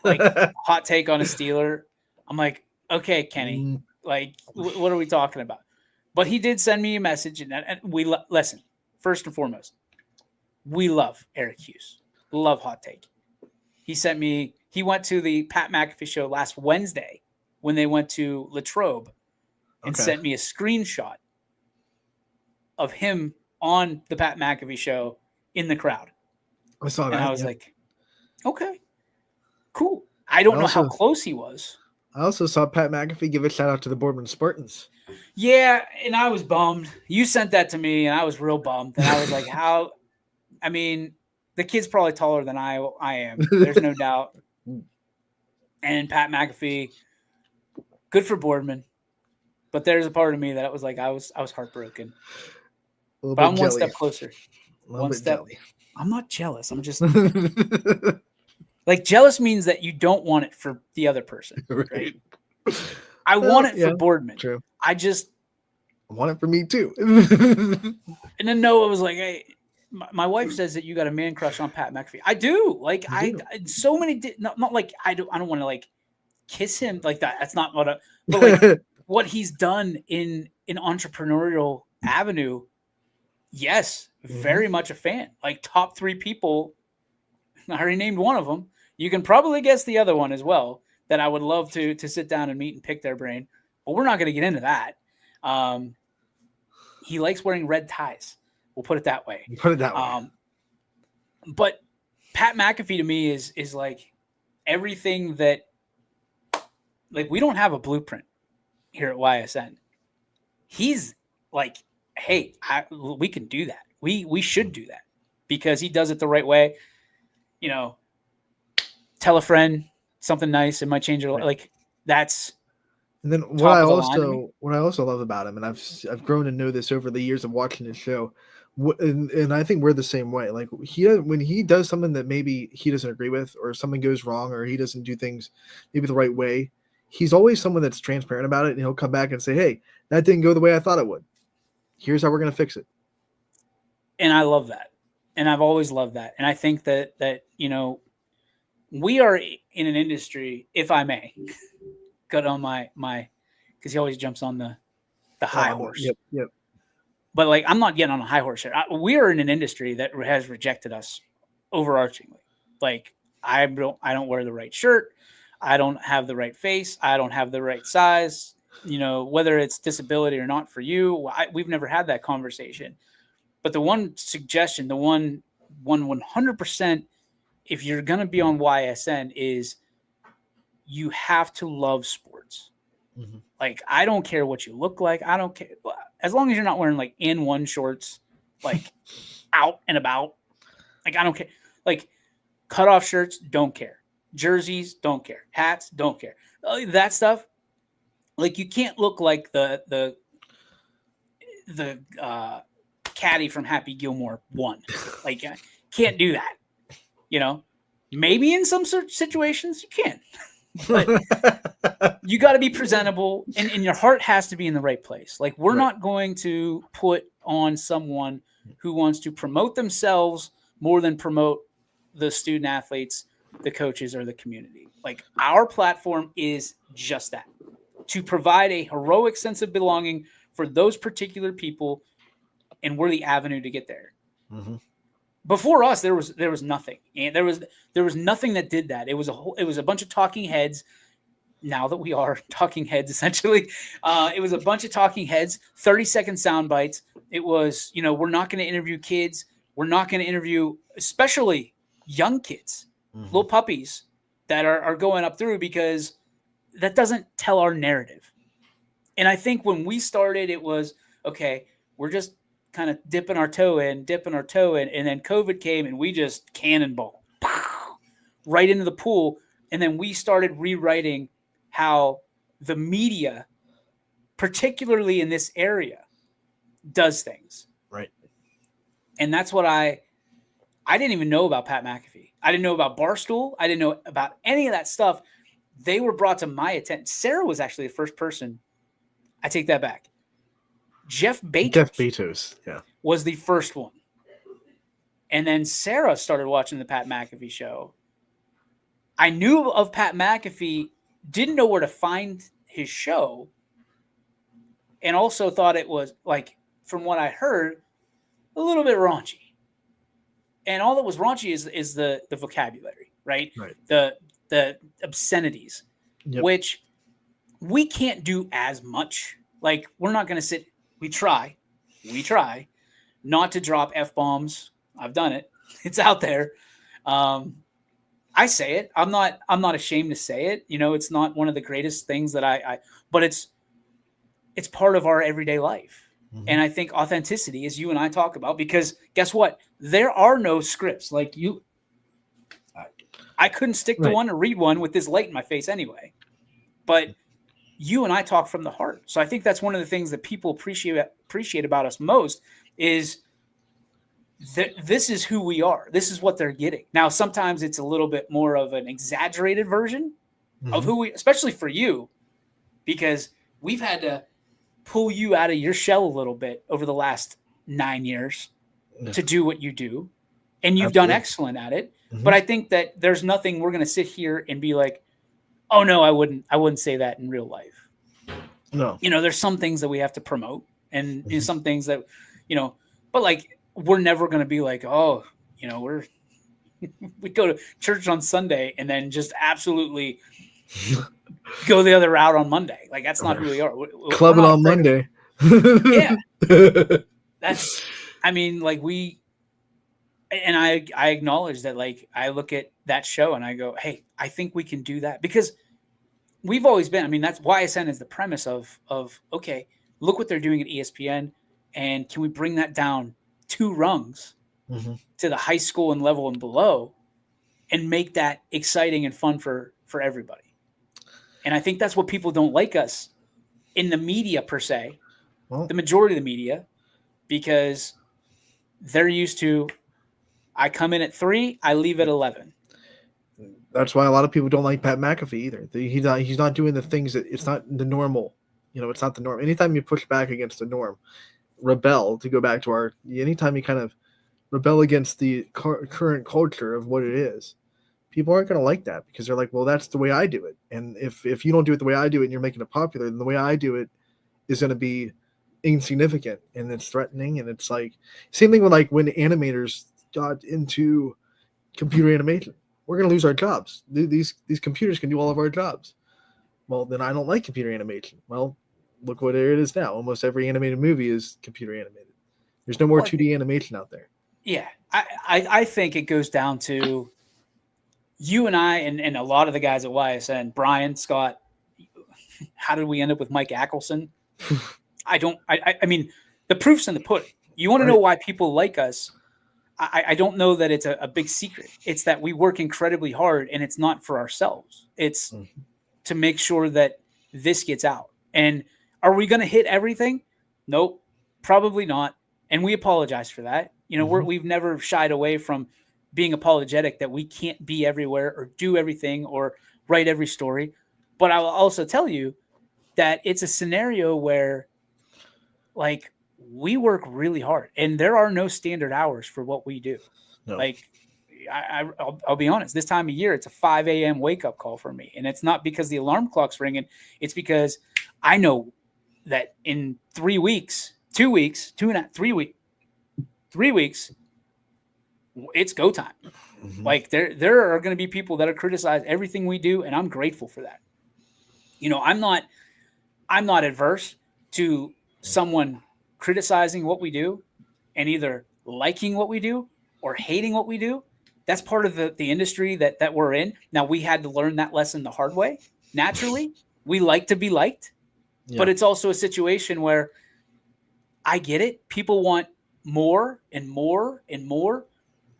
like hot take on a Steeler, I'm like, okay, Kenny, like what are we talking about? But he did send me a message, and we listen. First and foremost, we love Eric Hughes. Love hot take. He went to the Pat McAfee show last Wednesday when they went to Latrobe and sent me a screenshot of him on the Pat McAfee show in the crowd. I saw that. And I was like, okay, cool. I don't know how close he was. I also saw Pat McAfee give a shout out to the Boardman Spartans. Yeah, and I was bummed. You sent that to me, and I was real bummed. And I was like, how? I mean, the kid's probably taller than I am. There's no doubt. And Pat McAfee, good for Boardman. But there's a part of me that was like, I was heartbroken. But I'm one step closer. One step. Jelly. I'm not jealous. I'm just like jealous means that you don't want it for the other person. Right? I want it for Boardman. True. I want it for me too. And then Noah was like, hey, my wife says that you got a man crush on Pat McAfee. I do. Like I so many not like I don't want to like kiss him like that. That's not what but like what he's done in an entrepreneurial avenue. Yes, very much a fan. Like top 3 people. I already named one of them. You can probably guess the other one as well that I would love to sit down and meet and pick their brain. But we're not going to get into that. He likes wearing red ties. We'll put it that way. But Pat McAfee to me is like everything that like we don't have a blueprint here at YSN. He's like, hey, we can do that. We should do that because he does it the right way. You know, tell a friend, something nice. It might change your life. Like that's And then top of the line to me. what I also love about him, and I've grown to know this over the years of watching his show, and I think we're the same way. Like when he does something that maybe he doesn't agree with, or something goes wrong, or he doesn't do things maybe the right way, he's always someone that's transparent about it, and he'll come back and say, "Hey, that didn't go the way I thought it would. Here's how we're going to fix it." And I love that. And I've always loved that. And I think that we are in an industry, if I may, got on my because he always jumps on the high horse. Yep. But like, I'm not getting on a high horse here. We are in an industry that has rejected us overarchingly. Like, I don't wear the right shirt. I don't have the right face. I don't have the right size. Whether it's disability or not for you, we've never had that conversation. But the one suggestion, the one 100%, if you're going to be on YSN, is you have to love sports. Mm-hmm. Like, I don't care what you look like. I don't care. As long as you're not wearing like N1 shorts, like out and about. Like, I don't care. Like, cutoff shirts, don't care. Jerseys, don't care. Hats, don't care. That stuff. Like, you can't look like the caddy from Happy Gilmore 1. Like, can't do that. Maybe in some situations you can, but you got to be presentable, and your heart has to be in the right place. Like, we're not going to put on someone who wants to promote themselves more than promote the student athletes, the coaches, or the community. Like, our platform is just that, to provide a heroic sense of belonging for those particular people. And we're the avenue to get there. Mm-hmm. Before us, there was nothing, and there was nothing that did that. It was a bunch of talking heads. Now that we are talking heads, essentially, it was a bunch of talking heads, 30-second sound bites. It was, we're not going to interview kids. We're not going to interview, especially young kids, little puppies that are going up through, because that doesn't tell our narrative. And I think when we started, it was, okay, we're just kind of dipping our toe in, and then COVID came and we just cannonball right into the pool. And then we started rewriting how the media, particularly in this area, does things. Right. And that's what I didn't even know about Pat McAfee. I didn't know about Barstool. I didn't know about any of that stuff. They were brought to my attention. Sarah was actually the first person. I take that back. Jeff Bezos was the first one. And then Sarah started watching the Pat McAfee show. I knew of Pat McAfee, didn't know where to find his show, and also thought it was, like, from what I heard, a little bit raunchy. And all that was raunchy is the vocabulary, right? The obscenities, which we can't do as much. Like, we're not going to sit. We try not to drop F-bombs. I've done it. It's out there. I say it. I'm not ashamed to say it. It's not one of the greatest things that but it's part of our everyday life. Mm-hmm. And I think authenticity, as you and I talk about, because guess what? There are no scripts. Like, I couldn't stick to one or read one with this light in my face anyway. But you and I talk from the heart. So I think that's one of the things that people appreciate about us most, is that this is who we are. This is what they're getting. Now, sometimes it's a little bit more of an exaggerated version of who we, especially for you, because we've had to pull you out of your shell a little bit over the last 9 years to do what you do. And you've done excellent at it. Mm-hmm. But I think that there's nothing we're going to sit here and be like, oh no, I wouldn't say that in real life. No. There's some things that we have to promote, and some things that, but like, we're never going to be like, oh, we go to church on Sunday and then just absolutely go the other route on Monday. Like, that's not who we are. Clubbing on Monday. Yeah. That's, like, I acknowledge that. Like, I look at that show and I go, hey, I think we can do that, because we've always been, that's YSN is the premise of, okay, look what they're doing at ESPN. And can we bring that down 2 rungs to the high school and level and below, and make that exciting and fun for for everybody. And I think that's what people don't like us in the media per se, the majority of the media, because they're used to, I come in at 3, I leave at 11. That's why a lot of people don't like Pat McAfee either. He's not doing the things that it's not the normal. It's not the norm. Anytime you push back against the norm, rebel, to go back to anytime you kind of rebel against the current culture of what it is, people aren't going to like that, because they're like, well, that's the way I do it. And if you don't do it the way I do it and you're making it popular, then the way I do it is going to be insignificant and it's threatening. And it's like, same thing with like when animators got into computer animation. We're going to lose our jobs. These computers can do all of our jobs. Well, then I don't like computer animation. Well, look what it is now. Almost every animated movie is computer animated. There's no more 2D animation out there. Yeah. I think it goes down to you and I and a lot of the guys at YSN, Brian, Scott. How did we end up with Mike Ackelson? I mean, the proof's in the pudding. You want to know why people like us? I don't know that it's a big secret. It's that we work incredibly hard, and it's not for ourselves. It's to make sure that this gets out. And are we going to hit everything? Nope, probably not. And we apologize for that. We've never shied away from being apologetic that we can't be everywhere or do everything or write every story. But I will also tell you that it's a scenario where, like, we work really hard, and there are no standard hours for what we do. No. Like, I'll be honest, this time of year, it's a 5 a.m. wake up call for me. And it's not because the alarm clock's ringing. It's because I know that in 3 weeks, 2 weeks, 3 weeks, it's go time. Mm-hmm. Like there are going to be people that are criticize everything we do. And I'm grateful for that. I'm not adverse to someone criticizing what we do and either liking what we do or hating what we do. That's part of the industry that we're in. Now, we had to learn that lesson the hard way. Naturally, we like to be liked, but it's also a situation where I get it. People want more and more and more,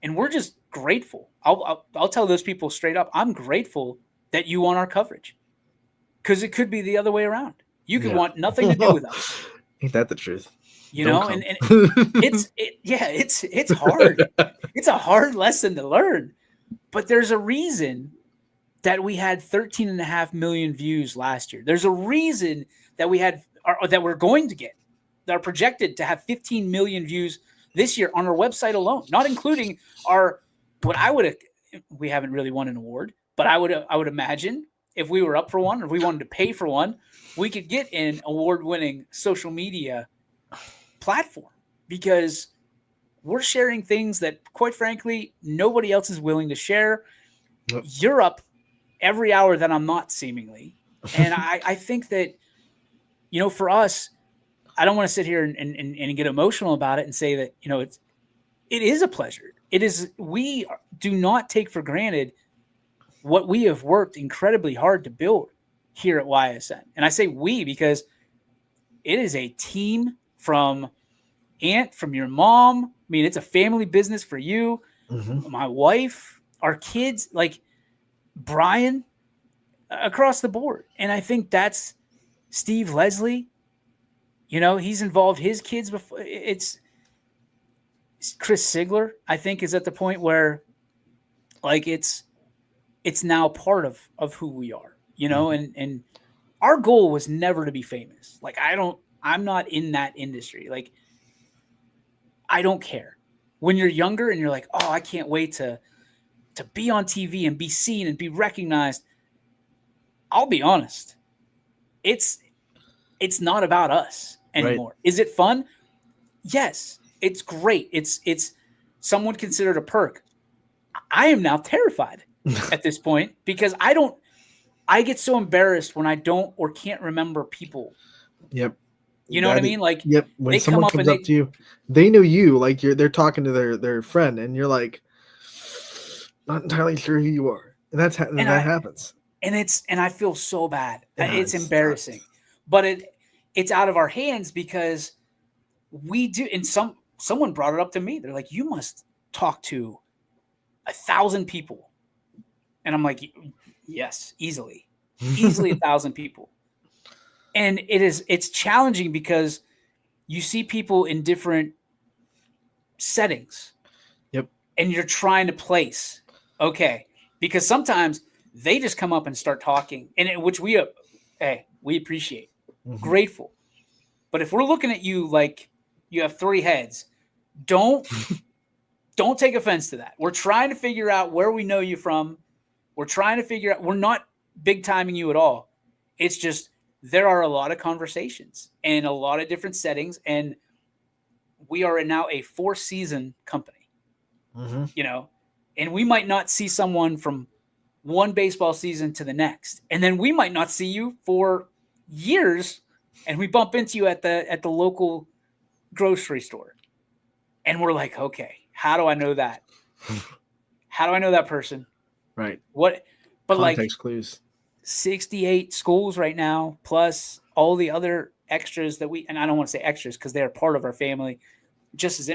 and we're just grateful. I'll tell those people straight up, I'm grateful that you want our coverage, because it could be the other way around. You could want nothing to do with us. Ain't that the truth? And it's hard. It's a hard lesson to learn, but there's a reason that we had 13.5 million views last year. There's a reason that that we're going to get, that are projected to have 15 million views this year on our website alone, not including we haven't really won an award, but I would imagine if we were up for one, or if we wanted to pay for one, we could get an award-winning social media platform, because we're sharing things that, quite frankly, nobody else is willing to share. Yep. You're up every hour that I'm not, seemingly. And I think that, for us, I don't want to sit here and get emotional about it and say that, it is a pleasure. It is. We do not take for granted what we have worked incredibly hard to build here at YSN. And I say we because it is a team from Aunt, from your mom. I mean, it's a family business for you, my wife, our kids, like Brian, across the board. And I think that's Steve Leslie. He's involved his kids before. It's Chris Sigler, I think, is at the point where, like, it's now part of who we are, and our goal was never to be famous. Like, I'm not in that industry. Like, I don't care. When you're younger and you're like, oh, I can't wait to be on TV and be seen and be recognized. I'll be honest. It's not about us anymore. Right. Is it fun? Yes, it's great. It's someone considered a perk. I am now terrified at this point, because I get so embarrassed when I don't or can't remember people. Yep. You know what I mean? Like, yep. When someone comes up to you, they know you, like they're talking to their friend, and you're like, not entirely sure who you are. And that happens. And I feel so bad. It's embarrassing, but it's out of our hands, because we do. And someone brought it up to me. They're like, you must talk to 1,000 people. And I'm like, Yes, easily 1,000 people. And it's challenging because you see people in different settings. Yep. And you're trying to place, okay, because sometimes they just come up and start talking, which we appreciate, grateful. But if we're looking at you like you have three heads, don't take offense to that. We're trying to figure out where we know you from. We're trying to figure out, we're not big timing you at all. It's just there are a lot of conversations and a lot of different settings, and we are now a 4-season company, and we might not see someone from one baseball season to the next, and then we might not see you for years, and we bump into you at the local grocery store, and we're like, okay, how do I know that? How do I know that person? Right. What? But context clues. 68 schools right now, plus all the other extras that and I don't want to say extras because they're part of our family, just as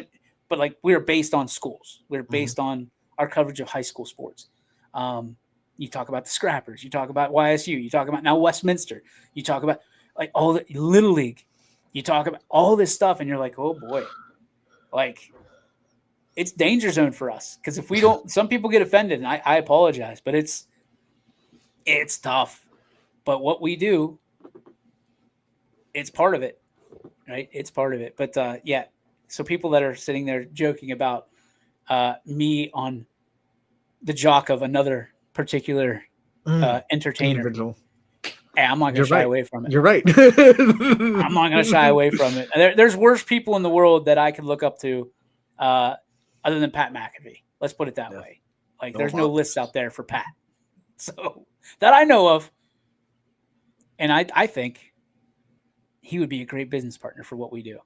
but like we're based on schools. We're based on our coverage of high school sports. You talk about the Scrappers, you talk about YSU, you talk about now Westminster, you talk about like all the Little League, you talk about all this stuff, and you're like, oh boy, like it's danger zone for us because if we don't, some people get offended, and I apologize, but it's tough. But what we do, it's part of it, right? It's part of it. But yeah, so people that are sitting there joking about me on the jock of another particular entertainer, individual. Hey, I'm not going to shy away from it. You're right. I'm not going to shy away from it. There's worse people in the world that I could look up to other than Pat McAfee. Let's put it that way. Like there's no lists out there for Pat. So that I know of. And I think he would be a great business partner for what we do.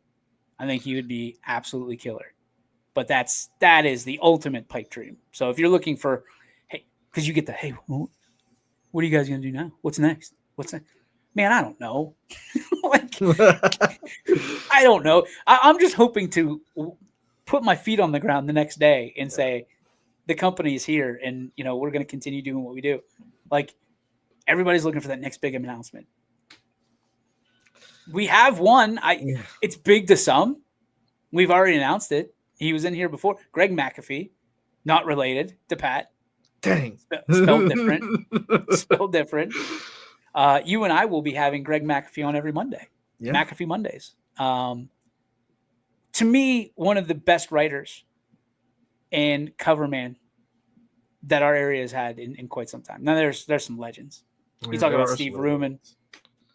I think he would be absolutely killer. But that is the ultimate pipe dream. So if you're looking for, hey, because you get the, hey, what are you guys going to do now? What's next? What's that? Man, I don't know. Like, I don't know. I'm just hoping to put my feet on the ground the next day and say, the company is here and, we're going to continue doing what we do. Like, everybody's looking for that next big announcement. We have one. It's big to some. We've already announced it. He was in here before. Greg McAfee, not related to Pat. Dang. Spelled different. Spelled different. You and I will be having Greg McAfee on every Monday. Yeah. McAfee Mondays. To me, one of the best writers and cover man that our area has had in quite some time. Now there's some legends. You talk about Steve Ruman.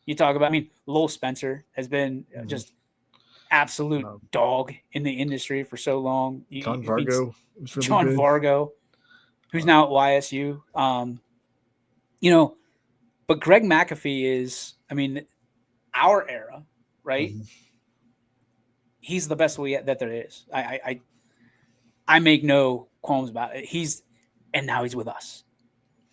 You talk about, Lowell Spencer has been just absolute dog in the industry for so long. John Vargo. John Vargo, who's now at YSU. But Greg McAfee is, our era, right? Mm-hmm. He's the best that there is. I make no qualms about it. And now he's with us.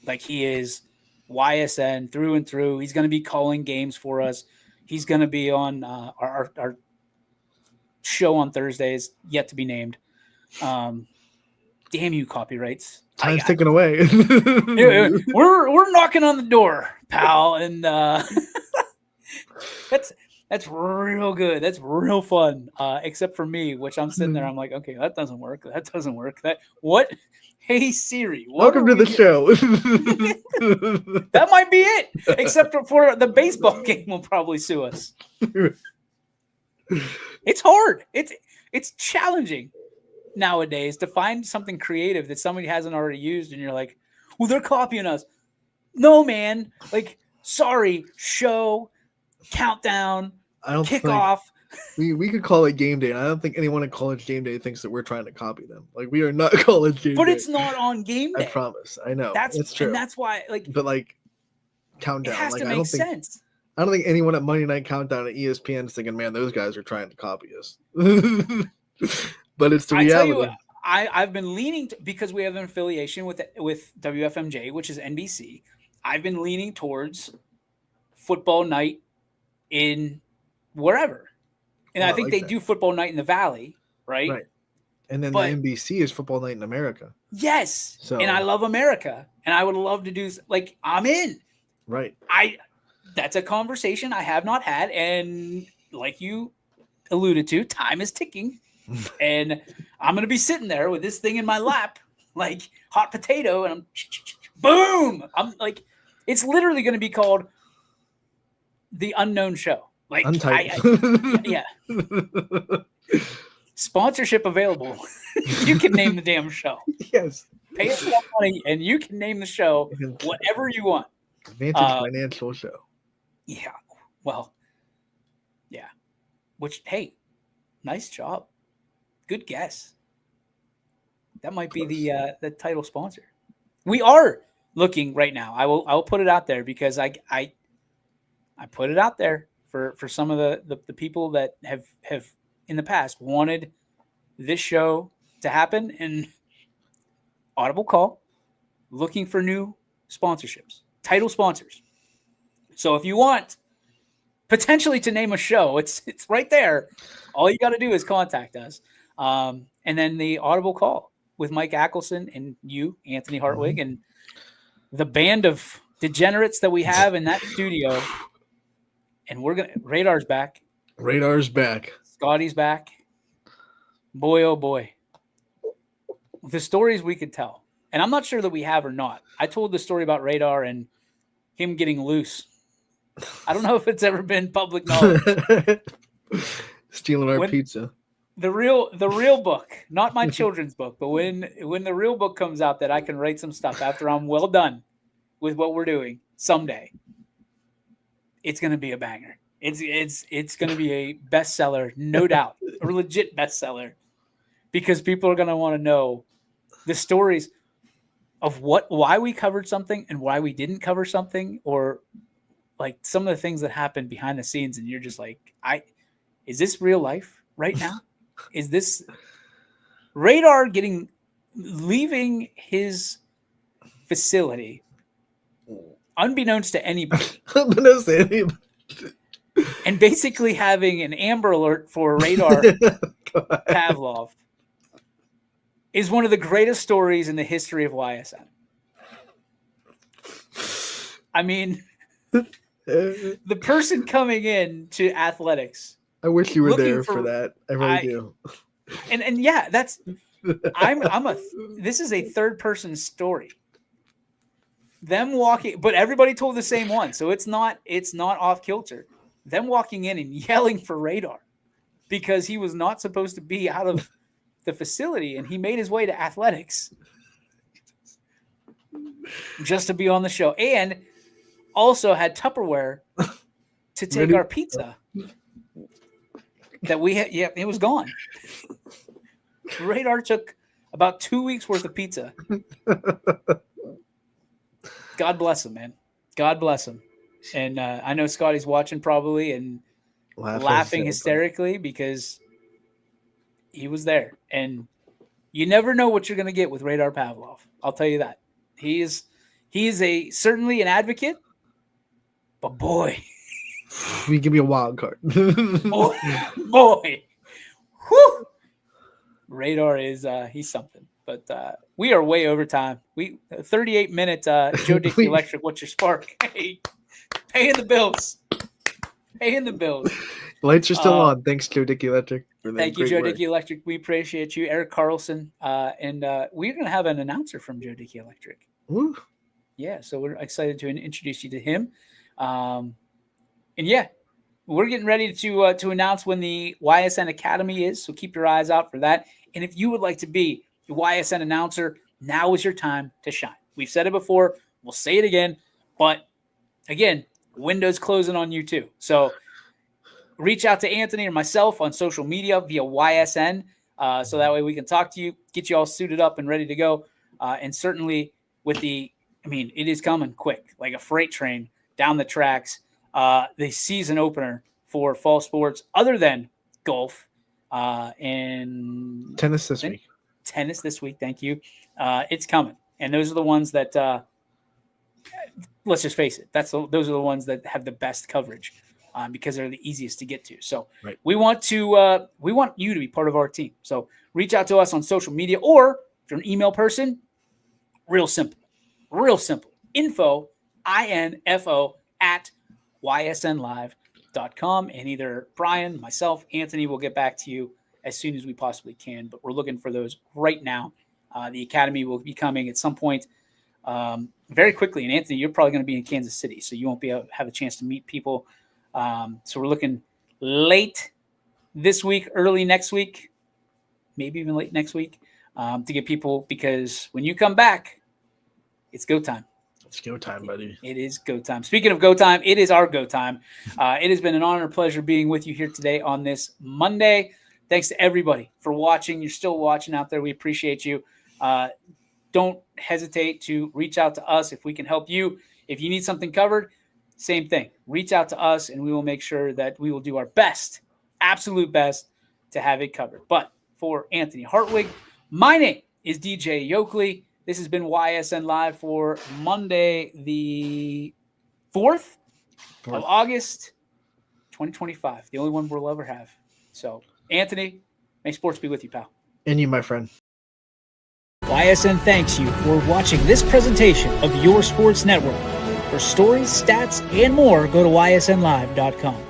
Like he is YSN through and through. He's going to be calling games for us. He's going to be on our show on Thursdays, yet to be named. Damn you, copyrights. Time's ticking away. We're knocking on the door, pal, and that's real good. That's real fun. Except for me, which I'm sitting there, I'm like, okay, that doesn't work. That doesn't work. What? Hey Siri, welcome to the show. That might be it. Except for the baseball game will probably sue us. It's hard. It's challenging nowadays to find something creative that somebody hasn't already used, and you're like, well, they're copying us. No, man. Like, sorry, show, countdown, kickoff. We could call it game day, and I don't think anyone at College Game Day thinks that we're trying to copy them. Like, we are not College Game Day. But it's not on game day. I promise. I know. It's true. And that's why, but countdown. It has to make sense. I don't think anyone at Monday Night Countdown at ESPN is thinking, man, those guys are trying to copy us. But it's the reality. I tell you what, I've been leaning because we have an affiliation with WFMJ, which is NBC. I've been leaning towards football night in wherever. And I think they do football night in the Valley, right? Right. And then the NBC is football night in America. Yes. And I love America. and I would love to do like I'm in. Right. That's a conversation I have not had, and like you alluded to, time is ticking, and I'm gonna be sitting there with this thing in my lap, like hot potato, and I'm boom. I'm like, it's literally gonna be called The Unknown Show. Like, Untitled. yeah. Sponsorship available. You can name the damn show. Yes. Pay us more money, and you can name the show whatever you want. Advantage Financial Show. Yeah. Well, yeah. Which, hey, nice job. Good guess. That might be the title sponsor. We are looking right now. I will put it out there because I put it out there for some of the people that have in the past wanted this show to happen, and Audible Call looking for new sponsorships, title sponsors. So if you want potentially to name a show, it's right there. All you got to do is contact us. And then the Audible Call with Mike Ackelson and you, Anthony Hartwig, and the band of degenerates that we have in that studio. And Radar's back. Radar's back. Scotty's back. Boy, oh boy. The stories we could tell. And I'm not sure that we have or not. I told the story about Radar and him getting loose. I don't know if it's ever been public knowledge. Stealing our pizza. The real book, not my children's book, but when the real book comes out that I can write some stuff after I'm well done with what we're doing someday, it's going to be a banger. It's going to be a bestseller, no doubt, a legit bestseller, because people are going to want to know the stories of why we covered something and why we didn't cover something, or like some of the things that happened behind the scenes. And you're just like, is this real life right now? Is this Radar leaving his facility unbeknownst to anybody? Unbeknownst to anybody. And basically having an Amber Alert for Radar Pavlov is one of the greatest stories in the history of YSN. I mean, the person coming in to athletics. I wish you were there for that. I really do. And yeah, this is a third person story. Them walking, but everybody told the same one, so it's not off kilter. Them walking in and yelling for Radar because he was not supposed to be out of the facility, and he made his way to athletics just to be on the show, and also had Tupperware to take our pizza that we had. Yeah, it was gone. Radar took about 2 weeks worth of pizza. God bless him, man. God bless him. And I know Scotty's watching probably and laughing hysterically because he was there. And you never know what you're going to get with Radar Pavlov. I'll tell you that. He is certainly an advocate, but boy. We give you a wild card. boy. Whew. Radar is he's something. But we are way over time. 38-minute Joe Dickey Electric. What's your spark? Hey, paying the bills. Paying the bills. Lights are still on. Thanks, Joe Dickey Electric. Thank you, Joe Dickey Electric. We appreciate you, Eric Carlson. And we're going to have an announcer from Joe Dickey Electric. Woo. Yeah, so we're excited to introduce you to him. And yeah, we're getting ready to announce when the YSN Academy is. So keep your eyes out for that. And if you would like to be the YSN announcer, now is your time to shine. We've said it before. We'll say it again. But again, window's closing on you too. So reach out to Anthony or myself on social media via YSN. So that way we can talk to you, get you all suited up and ready to go. And certainly with it is coming quick, like a freight train down the tracks. The season opener for fall sports other than golf and tennis this week. Tennis this week. Thank you. It's coming. And those are the ones that, let's just face it. Those are the ones that have the best coverage because they're the easiest to get to. So we want you to be part of our team. So reach out to us on social media, or if you're an email person, real simple. Real simple. Info, INFO, at ysnlive.com. And either Brian, myself, Anthony will get back to you as soon as we possibly can. But we're looking for those right now. The Academy will be coming at some point very quickly. And Anthony, you're probably going to be in Kansas City, so you won't be able to have a chance to meet people. So we're looking late this week, early next week, maybe even late next week, to get people, because when you come back, it's go time. It's go time, buddy. It is go time. Speaking of go time, it is our go time. It has been an honor and pleasure being with you here today on this Monday. Thanks to everybody for watching. You're still watching out there. We appreciate you. Don't hesitate to reach out to us if we can help you. If you need something covered, same thing. Reach out to us, and we will make sure that we will do our best, absolute best, to have it covered. But for Anthony Hartwig, my name is DJ Yokley. This has been YSN Live for Monday, the 4th of August, 2025. The only one we'll ever have. So, Anthony, may sports be with you, pal. And you, my friend. YSN thanks you for watching this presentation of Your Sports Network. For stories, stats, and more, go to ysnlive.com.